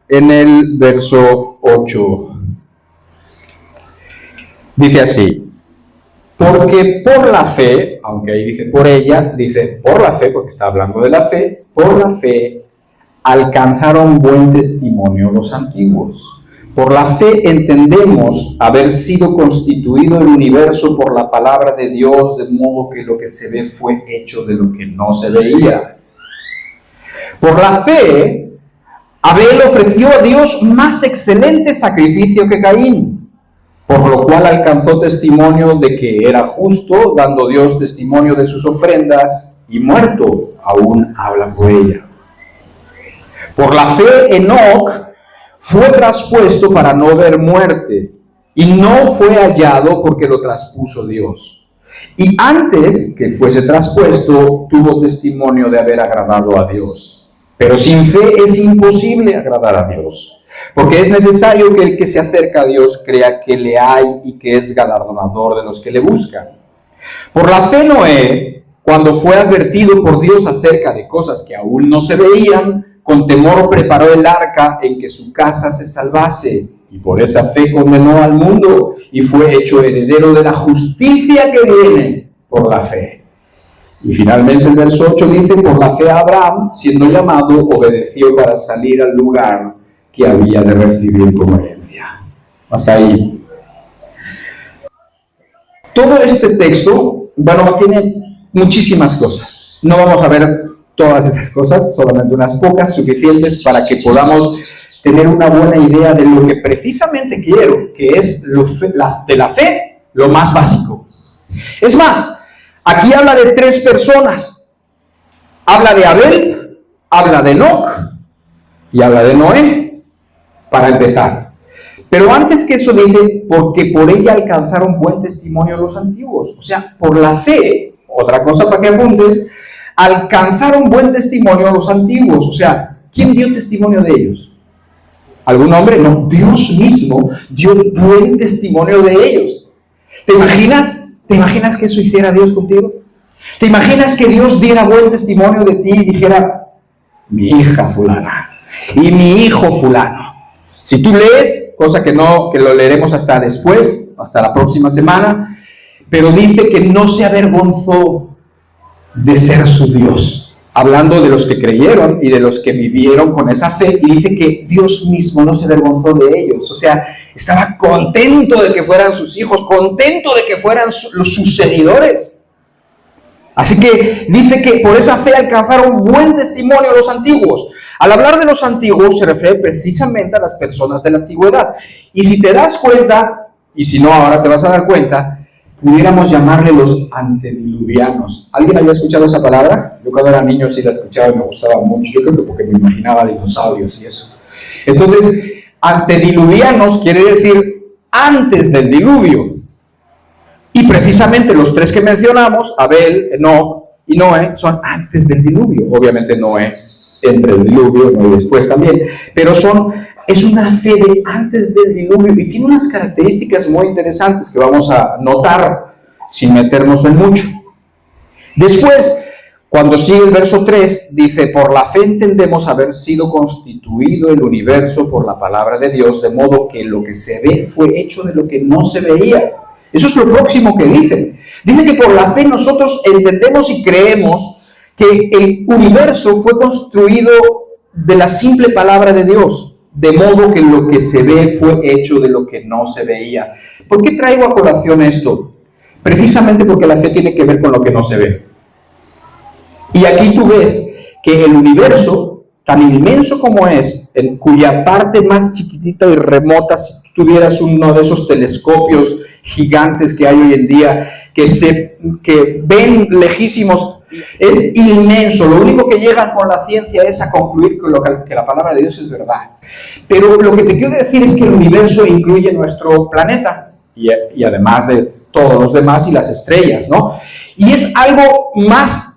en el verso 8. Dice así: porque por la fe, aunque ahí dice por ella, dice por la fe, porque está hablando de la fe, por la fe alcanzaron buen testimonio los antiguos. Por la fe entendemos haber sido constituido el universo por la palabra de Dios, de modo que lo que se ve fue hecho de lo que no se veía. Por la fe, Abel ofreció a Dios más excelente sacrificio que Caín, por lo cual alcanzó testimonio de que era justo, dando Dios testimonio de sus ofrendas, y muerto aún habla por ella. Por la fe, Enoc fue traspuesto para no ver muerte, y no fue hallado porque lo traspuso Dios. Y antes que fuese traspuesto, tuvo testimonio de haber agradado a Dios. Pero sin fe es imposible agradar a Dios, porque es necesario que el que se acerca a Dios crea que le hay y que es galardonador de los que le buscan. Por la fe Noé, cuando fue advertido por Dios acerca de cosas que aún no se veían, con temor preparó el arca en que su casa se salvase, y por esa fe condenó al mundo y fue hecho heredero de la justicia que viene por la fe. Y finalmente el verso 8 dice: por la fe Abraham, siendo llamado, obedeció para salir al lugar que había de recibir como herencia. Hasta ahí. Todo este texto, bueno, tiene muchísimas cosas. No vamos a ver todas esas cosas, solamente unas pocas, suficientes para que podamos tener una buena idea de lo que precisamente quiero, que es de la fe, lo más básico. Es más, aquí habla de 3 personas. Habla de Abel, habla de Enoc y habla de Noé, para empezar. Pero antes que eso dice, porque por ella alcanzaron buen testimonio los antiguos. O sea, por la fe, otra cosa para que apuntes, alcanzaron buen testimonio a los antiguos. O sea, ¿quién dio testimonio de ellos? ¿Algún hombre? No, Dios mismo dio buen testimonio de ellos. ¿Te imaginas que eso hiciera Dios contigo? ¿Te imaginas que Dios diera buen testimonio de ti y dijera: mi hija fulana y mi hijo fulano? Si tú lees, cosa que lo leeremos hasta después, hasta la próxima semana, pero dice que no se avergonzó de ser su Dios, hablando de los que creyeron y de los que vivieron con esa fe, y dice que Dios mismo no se avergonzó de ellos. O sea, estaba contento de que fueran sus hijos, contento de que fueran sus seguidores. Así que dice que por esa fe alcanzaron buen testimonio los antiguos. Al hablar de los antiguos se refiere precisamente a las personas de la antigüedad. Y si te das cuenta, y si no ahora te vas a dar cuenta, pudiéramos llamarle los antediluvianos. ¿Alguien había escuchado esa palabra? Yo cuando era niño sí la escuchaba y me gustaba mucho. Yo creo que porque me imaginaba dinosaurios y eso. Entonces, antediluvianos quiere decir antes del diluvio. Y precisamente los 3 que mencionamos, Abel, Enoc y Noé, son antes del diluvio. Obviamente Noé entre el diluvio, Noé después también. Pero es una fe de antes del diluvio y tiene unas características muy interesantes que vamos a notar sin meternos en mucho. Después, Cuando sigue el verso 3, dice, por la fe entendemos haber sido constituido el universo por la palabra de Dios, de modo que lo que se ve fue hecho de lo que no se veía. Eso es lo próximo que dice. Dice que por la fe nosotros entendemos y creemos que el universo fue construido de la simple palabra de Dios, de modo que lo que se ve fue hecho de lo que no se veía. ¿Por qué traigo a colación esto? Precisamente porque la fe tiene que ver con lo que no se ve. Y aquí tú ves que el universo, tan inmenso como es, en cuya parte más chiquitita y remota, si tuvieras uno de esos telescopios gigantes que hay hoy en día, que ven lejísimos, es inmenso. Lo único que llegan con la ciencia es a concluir que la palabra de Dios es verdad. Pero lo que te quiero decir es que el universo incluye nuestro planeta y además de todos los demás y las estrellas, ¿no? Y es algo más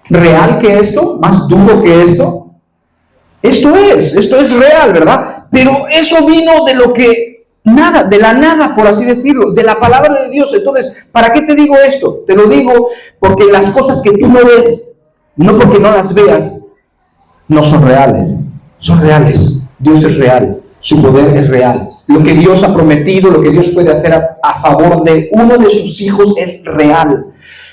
real que esto, más duro que esto. Esto es real, ¿verdad? Pero eso vino de lo que nada, de la nada, por así decirlo, de la palabra de Dios. Entonces, ¿para qué te digo esto? Te lo digo porque las cosas que tú no ves, no porque no las veas, no son reales. Son reales. Dios es real. Su poder es real. Lo que Dios ha prometido, lo que Dios puede hacer a favor de uno de sus hijos es real.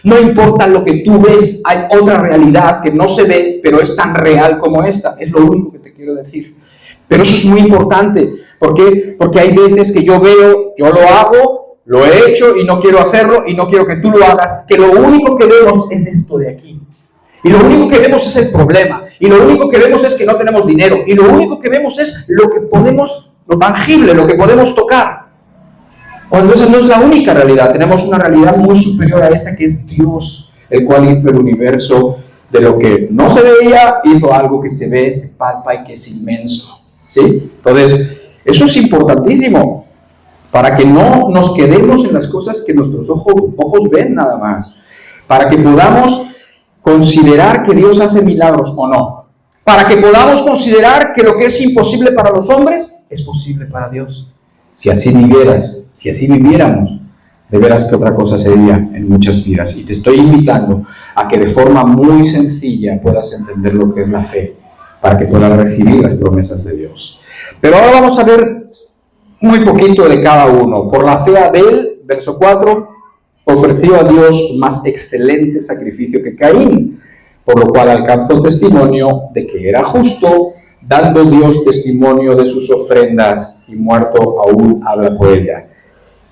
No importa lo que tú ves, hay otra realidad que no se ve, pero es tan real como esta. Es lo único que te quiero decir. Pero eso es muy importante. ¿Por qué? Porque hay veces que yo veo, yo lo hago, lo he hecho y no quiero hacerlo y no quiero que tú lo hagas, que lo único que vemos es esto de aquí. Y lo único que vemos es el problema. Y lo único que vemos es que no tenemos dinero. Y lo único que vemos es lo que podemos, lo tangible, lo que podemos tocar. Cuando esa no es la única realidad, tenemos una realidad muy superior a esa que es Dios, el cual hizo el universo de lo que no se veía, hizo algo que se ve, se palpa y que es inmenso, ¿sí? Entonces, eso es importantísimo, para que no nos quedemos en las cosas que nuestros ojos ven nada más, para que podamos considerar que Dios hace milagros o no, para que podamos considerar que lo que es imposible para los hombres es posible para Dios. Si así vivieras, si así viviéramos, de veras que otra cosa sería en muchas vidas. Y te estoy invitando a que de forma muy sencilla puedas entender lo que es la fe, para que puedas recibir las promesas de Dios. Pero ahora vamos a ver muy poquito de cada uno. Por la fe Abel, verso 4, ofreció a Dios más excelente sacrificio que Caín, por lo cual alcanzó testimonio de que era justo, dando Dios testimonio de sus ofrendas, y muerto aún habla por ella.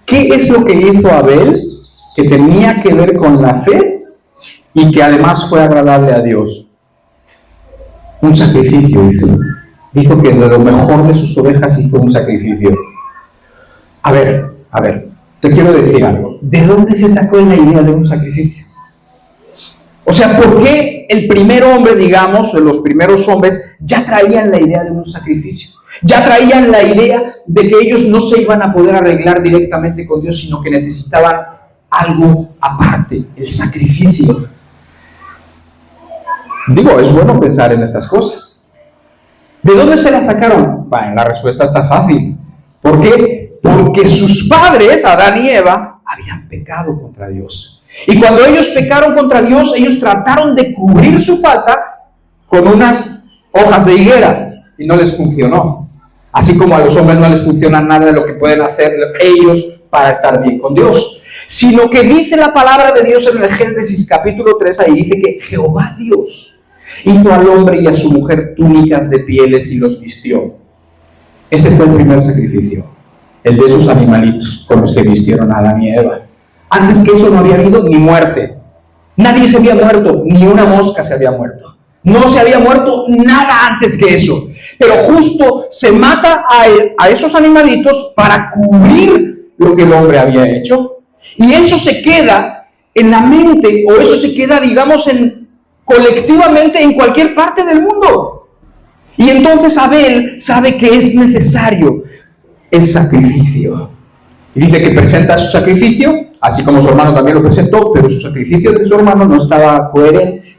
¿Qué es lo que hizo Abel que tenía que ver con la fe y que además fue agradable a Dios? Un sacrificio hizo. Hizo que de lo mejor de sus ovejas hizo un sacrificio. A ver, te quiero decir algo. ¿De dónde se sacó la idea de un sacrificio? O sea, ¿por qué el primer hombre, digamos, o los primeros hombres, ya traían la idea de un sacrificio? Ya traían la idea de que ellos no se iban a poder arreglar directamente con Dios, sino que necesitaban algo aparte, el sacrificio. Digo, es bueno pensar en estas cosas. ¿De dónde se la sacaron? Bueno, la respuesta está fácil. ¿Por qué? Porque sus padres, Adán y Eva, habían pecado contra Dios. Y cuando ellos pecaron contra Dios, ellos trataron de cubrir su falta con unas hojas de higuera y no les funcionó. Así como a los hombres no les funciona nada de lo que pueden hacer ellos para estar bien con Dios. Sino que dice la palabra de Dios en el Génesis capítulo 3, ahí dice que Jehová Dios hizo al hombre y a su mujer túnicas de pieles y los vistió. Ese fue el primer sacrificio, el de esos animalitos con los que vistieron a Adán y Eva. Antes que eso no había habido ni muerte. Nadie se había muerto, ni una mosca se había muerto. No se había muerto nada antes que eso. Pero justo se mata a esos animalitos para cubrir lo que el hombre había hecho. Y eso se queda en la mente, o eso se queda, digamos, colectivamente en cualquier parte del mundo. Y entonces Abel sabe que es necesario el sacrificio. Y dice que presenta su sacrificio, así como su hermano también lo presentó, pero su sacrificio de su hermano no estaba coherente.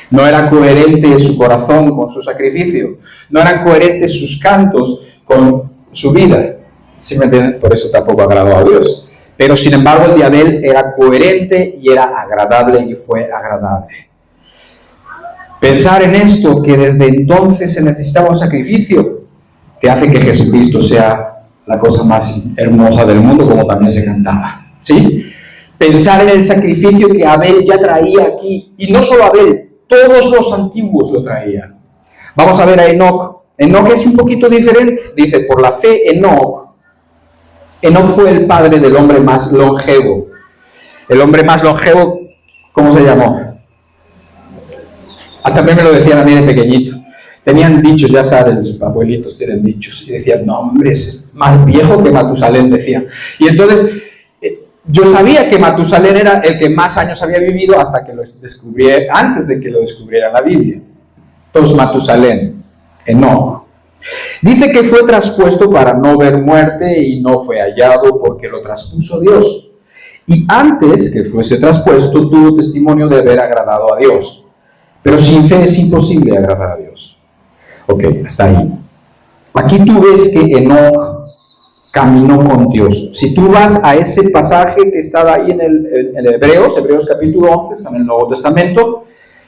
No era coherente su corazón con su sacrificio. No eran coherentes sus cantos con su vida. ¿Sí me entienden? Por eso tampoco agradó a Dios. Pero sin embargo el de Abel era coherente y era agradable y fue agradable. Pensar en esto, que desde entonces se necesitaba un sacrificio, que hace que Jesucristo sea la cosa más hermosa del mundo, como también se cantaba, ¿sí? Pensar en el sacrificio que Abel ya traía aquí, y no solo Abel, todos los antiguos lo traían. Vamos a ver a Enoc. Enoc es un poquito diferente. Dice, por la fe, Enoc fue el padre del hombre más longevo. El hombre más longevo, ¿cómo se llamó? También me lo decían a mí de pequeñito. Tenían dichos, ya sabes, los abuelitos tienen dichos. Y decían, no, hombre, es más viejo que Matusalén, decían. Y entonces, yo sabía que Matusalén era el que más años había vivido hasta que lo descubrí, antes de que lo descubriera la Biblia. Entonces, Matusalén, Enoc. Dice que fue traspuesto para no ver muerte y no fue hallado porque lo traspuso Dios. Y antes que fuese traspuesto, tuvo testimonio de haber agradado a Dios. Pero sin fe es imposible agradar a Dios. Ok, hasta ahí. Aquí tú ves que Enoc caminó con Dios. Si tú vas a ese pasaje que estaba ahí en el Hebreos capítulo 11, está en el Nuevo Testamento,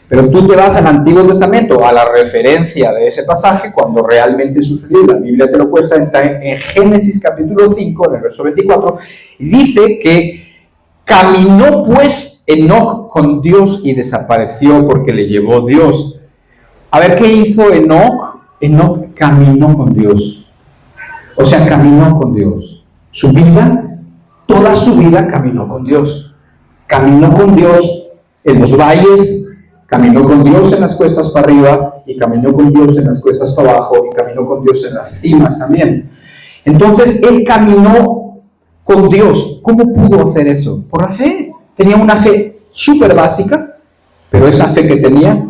pero tú te vas al Antiguo Testamento, a la referencia de ese pasaje, cuando realmente sucedió, la Biblia te lo cuesta, está en Génesis capítulo 5, en el verso 24, y dice que caminó pues Enoc con Dios y desapareció porque le llevó Dios. A ver, ¿qué hizo Enoc? Enoc caminó con Dios. O sea, caminó con Dios. Su vida, toda su vida caminó con Dios. Caminó con Dios en los valles, caminó con Dios en las cuestas para arriba, y caminó con Dios en las cuestas para abajo, y caminó con Dios en las cimas también. Entonces, él caminó con Dios. ¿Cómo pudo hacer eso? Por la fe. Tenía una fe súper básica, pero esa fe que tenía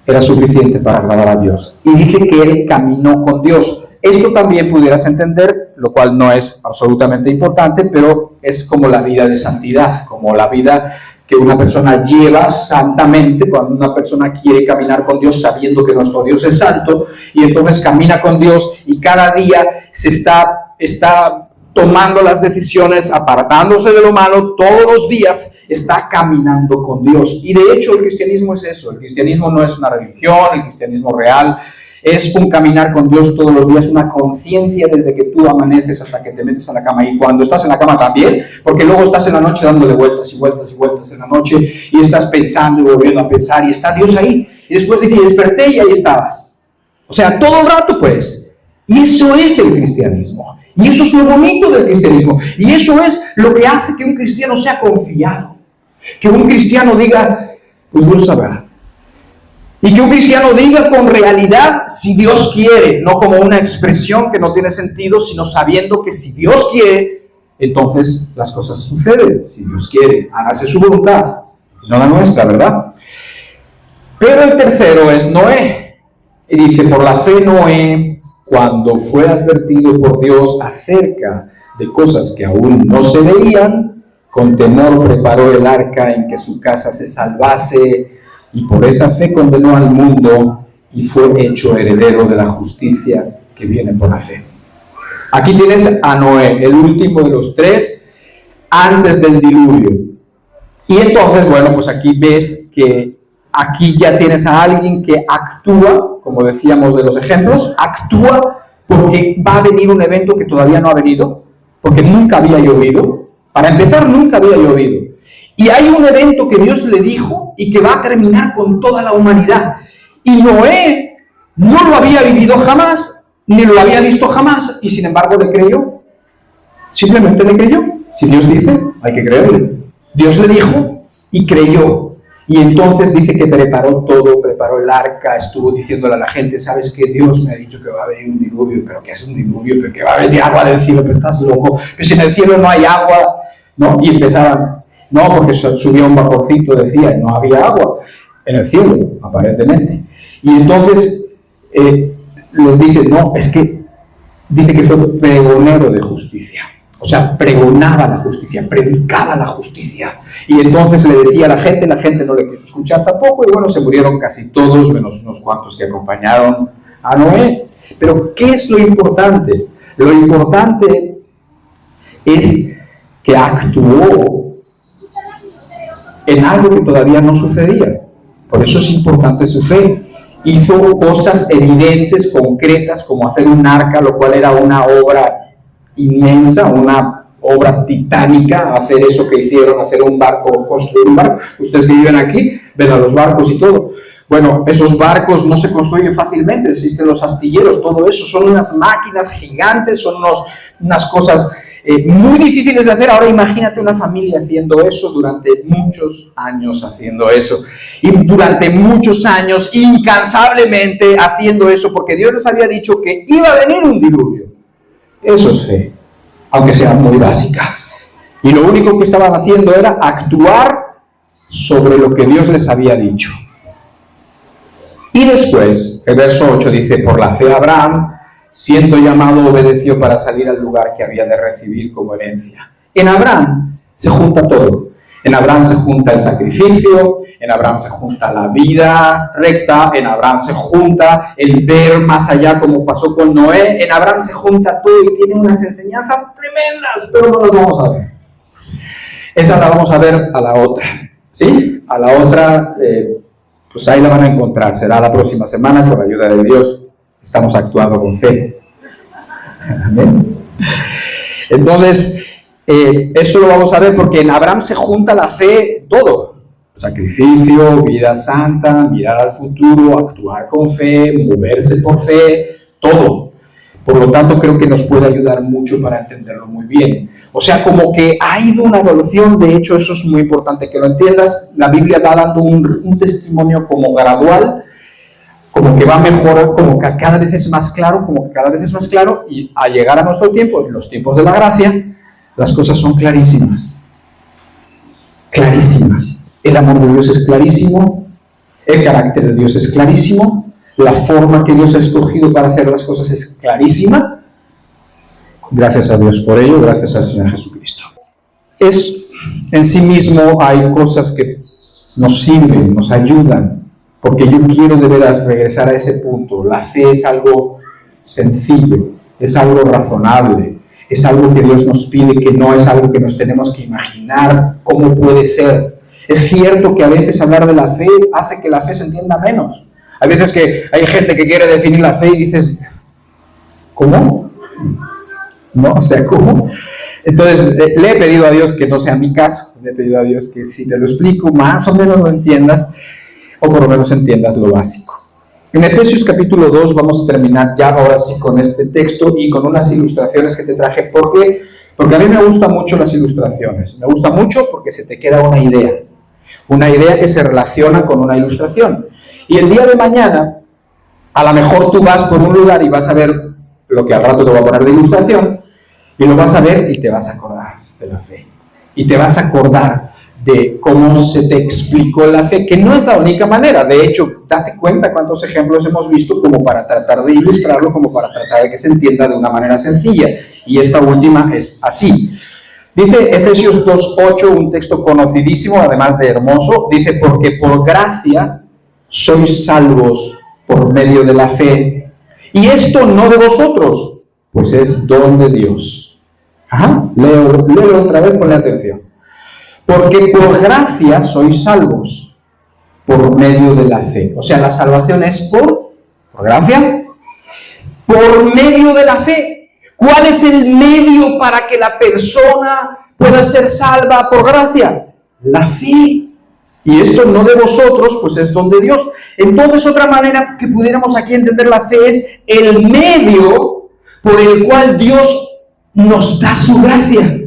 era suficiente para agradar a Dios. Y dice que él caminó con Dios. Esto también pudieras entender, lo cual no es absolutamente importante, pero es como la vida de santidad, como la vida que una persona lleva santamente, cuando una persona quiere caminar con Dios sabiendo que nuestro Dios es santo, y entonces camina con Dios y cada día se está tomando las decisiones, apartándose de lo malo, todos los días está caminando con Dios. Y de hecho el cristianismo es eso. El cristianismo no es una religión, el cristianismo real es un caminar con Dios todos los días, una conciencia desde que tú amaneces hasta que te metes a la cama, y cuando estás en la cama también, porque luego estás en la noche dándole vueltas y vueltas y vueltas en la noche, y estás pensando y volviendo a pensar, y está Dios ahí, y después dice, desperté y ahí estabas. O sea, todo el rato pues. Y eso es el cristianismo. Y eso es lo bonito del cristianismo. Y eso es lo que hace que un cristiano sea confiado. Que un cristiano diga, pues Dios sabrá. Y que un cristiano diga con realidad, si Dios quiere, no como una expresión que no tiene sentido, sino sabiendo que si Dios quiere, entonces las cosas suceden. Si Dios quiere, hágase su voluntad, no la nuestra, ¿verdad? Pero el tercero es Noé. Y dice, por la fe Noé, cuando fue advertido por Dios acerca de cosas que aún no se veían, con temor preparó el arca en que su casa se salvase, y por esa fe condenó al mundo y fue hecho heredero de la justicia que viene por la fe. Aquí tienes a Noé, el último de los tres, antes del diluvio. Y entonces, bueno, pues aquí ves que aquí ya tienes a alguien que actúa, como decíamos de los ejemplos, actúa porque va a venir un evento que todavía no ha venido, porque nunca había llovido. Para empezar, nunca había llovido. Y hay un evento que Dios le dijo y que va a terminar con toda la humanidad. Y Noé no lo había vivido jamás, ni lo había visto jamás, y sin embargo le creyó. Simplemente le creyó. Si Dios dice, hay que creerle. Dios le dijo y creyó. Y entonces dice que preparó todo, preparó el arca, estuvo diciéndole a la gente, ¿sabes qué? Dios me ha dicho que va a venir un diluvio, pero que es un diluvio, pero que va a venir agua del cielo, pero estás loco, pero si en el cielo no hay agua, ¿no? Y empezaron, no, porque subía un vaporcito, decía, y no había agua en el cielo, aparentemente. Y entonces les dice, no, es que dice que fue pregonero de justicia. O sea, pregonaba la justicia, predicaba la justicia. Y entonces le decía a la gente no le quiso escuchar tampoco, y bueno, se murieron casi todos, menos unos cuantos que acompañaron a Noé. Pero, ¿qué es lo importante? Lo importante es que actuó en algo que todavía no sucedía. Por eso es importante su fe. Hizo cosas evidentes, concretas, como hacer un arca, lo cual era una obra inmensa, una obra titánica, hacer eso que hicieron, hacer un barco, construir un barco. Ustedes que viven aquí, ven a los barcos y todo. Bueno, esos barcos no se construyen fácilmente, existen los astilleros, todo eso, son unas máquinas gigantes, son unas cosas muy difíciles de hacer. Ahora imagínate una familia haciendo eso durante muchos años haciendo eso. Y durante muchos años, incansablemente haciendo eso, porque Dios les había dicho que iba a venir un diluvio. Eso es fe, aunque sea muy básica. Y lo único que estaban haciendo era actuar sobre lo que Dios les había dicho. Y después, el verso 8 dice, por la fe Abraham, siendo llamado, obedeció para salir al lugar que había de recibir como herencia. En Abraham se junta todo. En Abraham se junta el sacrificio, en Abraham se junta la vida recta, en Abraham se junta el ver más allá como pasó con Noé, en Abraham se junta todo y tiene unas enseñanzas tremendas, pero no las vamos a ver. Esa la vamos a ver a la otra, ¿sí? A la otra, pues ahí la van a encontrar, será la próxima semana con la ayuda de Dios. Estamos actuando con fe. Amén. Entonces, esto lo vamos a ver porque en Abraham se junta la fe, todo. Sacrificio, vida santa, mirar al futuro, actuar con fe, moverse por fe, todo. Por lo tanto, creo que nos puede ayudar mucho para entenderlo muy bien. O sea, como que ha ido una evolución, de hecho eso es muy importante que lo entiendas. La Biblia va dando un testimonio como gradual, como que va mejor, como que cada vez es más claro, y al llegar a nuestro tiempo, en los tiempos de la gracia, las cosas son clarísimas. Clarísimas. El amor de Dios es clarísimo, el carácter de Dios es clarísimo, la forma que Dios ha escogido para hacer las cosas es clarísima. Gracias a Dios por ello, gracias al Señor Jesucristo. En sí mismo hay cosas que nos sirven, nos ayudan, porque yo quiero de veras regresar a ese punto. La fe es algo sencillo, es algo razonable, es algo que Dios nos pide, que no es algo que nos tenemos que imaginar cómo puede ser. Es cierto que a veces hablar de la fe hace que la fe se entienda menos. Hay veces que hay gente que quiere definir la fe y dices, ¿cómo? ¿No? O sea, ¿cómo? Entonces, le he pedido a Dios que no sea mi caso, le he pedido a Dios que si te lo explico, más o menos lo entiendas, o por lo menos entiendas lo básico. En Efesios capítulo 2 vamos a terminar ya ahora sí con este texto y con unas ilustraciones que te traje. ¿Por qué? Porque a mí me gustan mucho las ilustraciones. Me gusta mucho porque se te queda una idea que se relaciona con una ilustración. Y el día de mañana, a lo mejor tú vas por un lugar y vas a ver lo que al rato te voy a poner de ilustración, y lo vas a ver y te vas a acordar de la fe. Y te vas a acordar de cómo se te explicó la fe, que no es la única manera. De hecho, date cuenta cuántos ejemplos hemos visto como para tratar de ilustrarlo, como para tratar de que se entienda de una manera sencilla. Y esta última es así. Dice Efesios 2:8, un texto conocidísimo, además de hermoso. Dice, porque por gracia sois salvos por medio de la fe. Y esto no de vosotros, pues es don de Dios. Léelo otra vez, ponle atención. Porque por gracia sois salvos por medio de la fe. O sea, la salvación es por gracia, por medio de la fe. ¿Cuál es el medio para que la persona pueda ser salva por gracia? La fe. Y esto no de vosotros, pues es don de Dios. Entonces, otra manera que pudiéramos aquí entender la fe es el medio por el cual Dios nos da su gracia.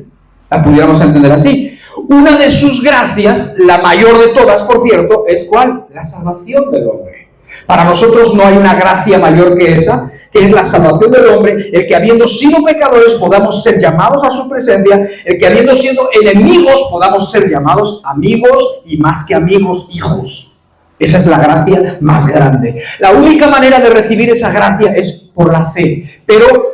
La pudiéramos entender así. Una de sus gracias, la mayor de todas, por cierto, es ¿cuál? La salvación del hombre. Para nosotros no hay una gracia mayor que esa, que es la salvación del hombre, el que habiendo sido pecadores podamos ser llamados a su presencia, el que habiendo sido enemigos podamos ser llamados amigos y más que amigos, hijos. Esa es la gracia más grande. La única manera de recibir esa gracia es por la fe, pero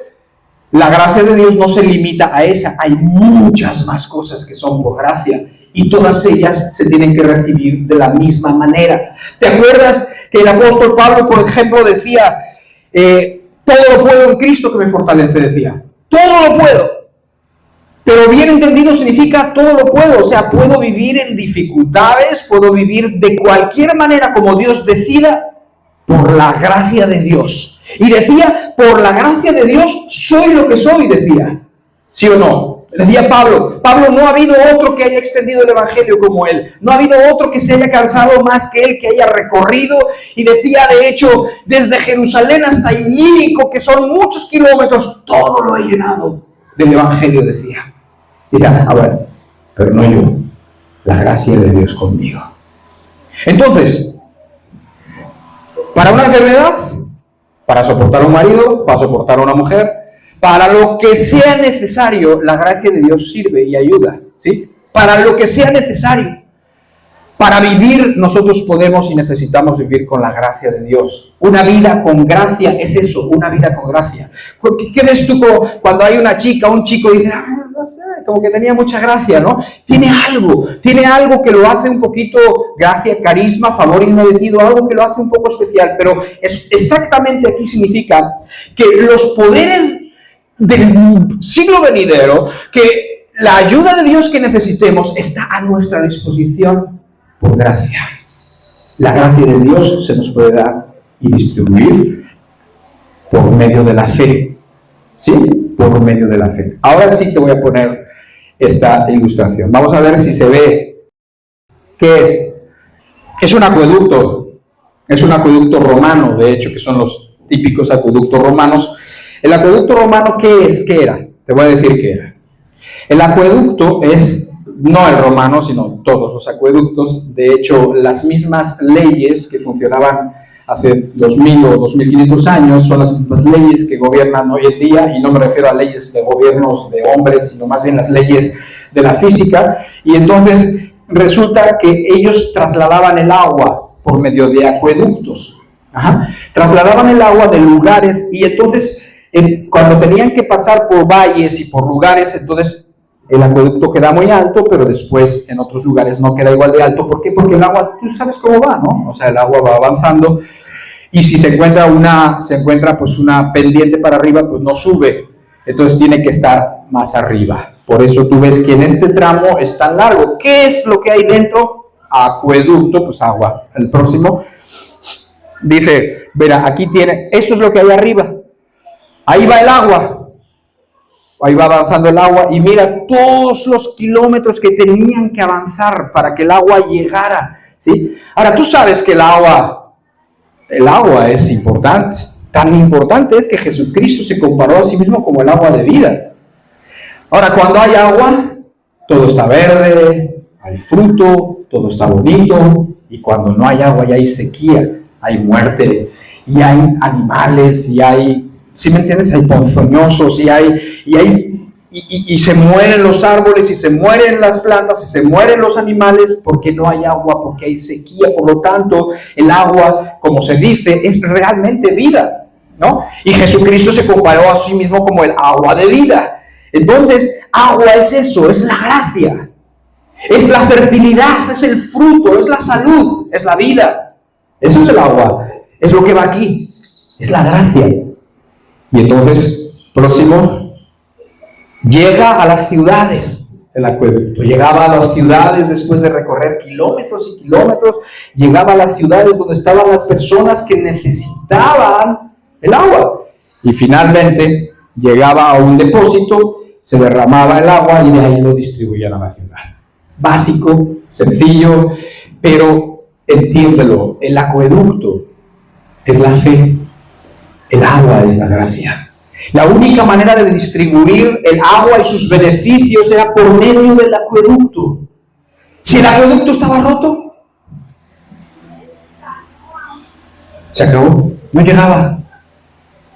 la gracia de Dios no se limita a esa, hay muchas más cosas que son por gracia y todas ellas se tienen que recibir de la misma manera. ¿Te acuerdas que el apóstol Pablo, por ejemplo, decía, todo lo puedo en Cristo que me fortalece? Decía, todo lo puedo. Pero bien entendido significa todo lo puedo, o sea, puedo vivir en dificultades, puedo vivir de cualquier manera como Dios decida, por la gracia de Dios. Y decía, por la gracia de Dios soy lo que soy, decía. ¿Sí o no? Decía Pablo, no ha habido otro que haya extendido el evangelio como él, no ha habido otro que se haya cansado más que él, que haya recorrido, y decía de hecho, desde Jerusalén hasta Ilírico, que son muchos kilómetros, todo lo he llenado del evangelio, decía. Y decía, a ver, pero no yo, la gracia de Dios conmigo. Entonces, para una enfermedad, para soportar a un marido, para soportar a una mujer, para lo que sea necesario, la gracia de Dios sirve y ayuda, ¿sí? Para lo que sea necesario. Para vivir, nosotros podemos y necesitamos vivir con la gracia de Dios. Una vida con gracia es eso, una vida con gracia. ¿Qué ves tú cuando hay una chica o un chico y dice, no sé, como que tenía mucha gracia, ¿no? Tiene algo que lo hace un poquito, gracia, carisma, favor inmerecido, algo que lo hace un poco especial, pero es exactamente aquí significa que los poderes del siglo venidero, que la ayuda de Dios que necesitemos está a nuestra disposición por gracia. La gracia de Dios se nos puede dar y distribuir por medio de la fe. ¿Sí? Por medio de la fe. Ahora sí te voy a poner esta ilustración. Vamos a ver si se ve. ¿Qué es? Es un acueducto. Es un acueducto romano, de hecho, que son los típicos acueductos romanos. El acueducto romano, ¿qué es? ¿Qué era? Te voy a decir qué era. El acueducto es, no el romano, sino todos los acueductos. De hecho, las mismas leyes que funcionaban hace 2000 o 2500 años son las mismas leyes que gobiernan hoy en día, y no me refiero a leyes de gobiernos de hombres, sino más bien las leyes de la física. Y entonces resulta que ellos trasladaban el agua por medio de acueductos. Trasladaban el agua de lugares, y entonces cuando tenían que pasar por valles y por lugares, entonces el acueducto queda muy alto, pero después en otros lugares no queda igual de alto. ¿Por qué? Porque el agua, tú sabes cómo va, ¿no? O sea, el agua va avanzando, y si se encuentra pues una pendiente para arriba, pues no sube, entonces tiene que estar más arriba. Por eso tú ves que en este tramo es tan largo. ¿Qué es lo que hay dentro? Acueducto, pues agua. El próximo dice, verá, aquí tiene, esto es lo que hay arriba. Ahí va el agua, ahí va avanzando el agua, y mira todos los kilómetros que tenían que avanzar para que el agua llegara, ¿sí? Ahora, tú sabes que el agua es importante, tan importante es que Jesucristo se comparó a sí mismo como el agua de vida. Ahora, cuando hay agua, todo está verde, hay fruto, todo está bonito, y cuando no hay agua ya hay sequía, hay muerte, y hay animales, y hay... ¿Sí me entiendes? Hay ponzoñosos, y se mueren los árboles, y se mueren las plantas, y se mueren los animales, porque no hay agua, porque hay sequía. Por lo tanto, el agua, como se dice, es realmente vida, ¿no? Y Jesucristo se comparó a sí mismo como el agua de vida. Entonces, agua es eso, es la gracia, es la fertilidad, es el fruto, es la salud, es la vida. Eso es el agua, es lo que va aquí, es la gracia. Y entonces, próximo, llega a las ciudades el acueducto. Llegaba a las ciudades después de recorrer kilómetros y kilómetros. Llegaba a las ciudades donde estaban las personas que necesitaban el agua. Y finalmente llegaba a un depósito, se derramaba el agua y de ahí lo distribuían a la ciudad. Básico, sencillo, pero entiéndelo, el acueducto es la fe. El agua es la gracia. La única manera de distribuir el agua y sus beneficios era por medio del acueducto. Si el acueducto estaba roto, se acabó, no llegaba.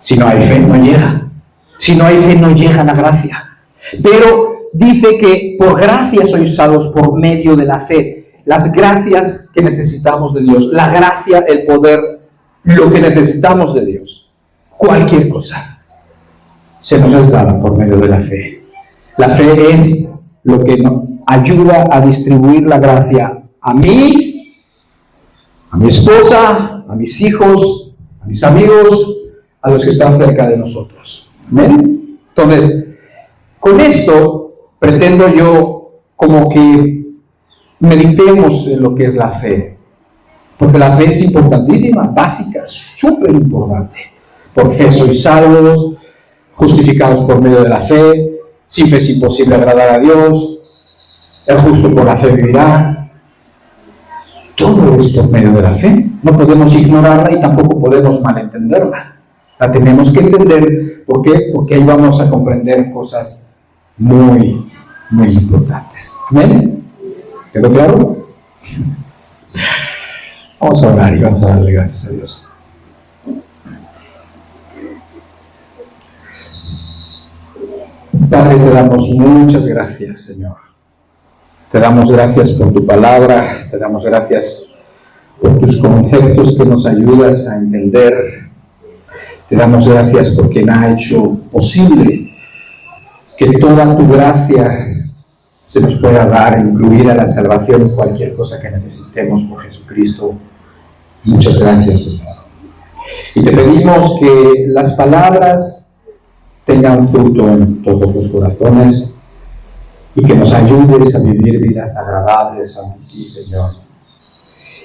Si no hay fe, no llega. Si no hay fe, no llega la gracia. Pero dice que por gracia sois salvos por medio de la fe. Las gracias que necesitamos de Dios, la gracia, el poder, lo que necesitamos de Dios. Cualquier cosa se nos es dada por medio de la fe. La fe es lo que nos ayuda a distribuir la gracia a mí, a mi esposa, a mis hijos, a mis amigos, a los que están cerca de nosotros. ¿Amén? Entonces, con esto pretendo yo como que meditemos en lo que es la fe, porque la fe es importantísima, básica, súper importante. Por fe sois salvos, justificados por medio de la fe, sin fe es imposible agradar a Dios, el justo por la fe vivirá. Todo es por medio de la fe. No podemos ignorarla y tampoco podemos malentenderla. La tenemos que entender. ¿Por qué? Porque ahí vamos a comprender cosas muy, muy importantes. ¿Amén? ¿Quedó claro? Vamos a orar y vamos a darle gracias a Dios. Padre, te damos muchas gracias, Señor. Te damos gracias por tu palabra, te damos gracias por tus conceptos que nos ayudas a entender. Te damos gracias por quien ha hecho posible que toda tu gracia se nos pueda dar, incluida la salvación y cualquier cosa que necesitemos por Jesucristo. Muchas gracias, Señor. Y te pedimos que las palabras tengan fruto en todos los corazones y que nos ayudes a vivir vidas agradables ante ti, Señor.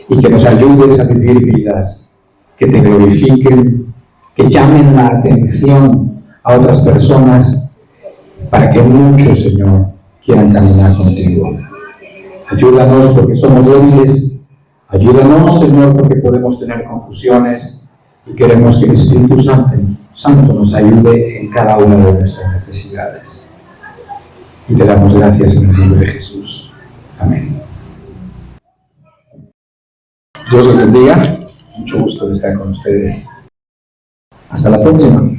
Y que nos ayudes a vivir vidas que te glorifiquen, que llamen la atención a otras personas para que muchos, Señor, quieran caminar contigo. Ayúdanos porque somos débiles. Ayúdanos, Señor, porque podemos tener confusiones y queremos que el Espíritu Santo nos ayude en cada una de nuestras necesidades. Y te damos gracias en el nombre de Jesús. Amén. Dios los bendiga. Mucho gusto de estar con ustedes. Hasta la próxima.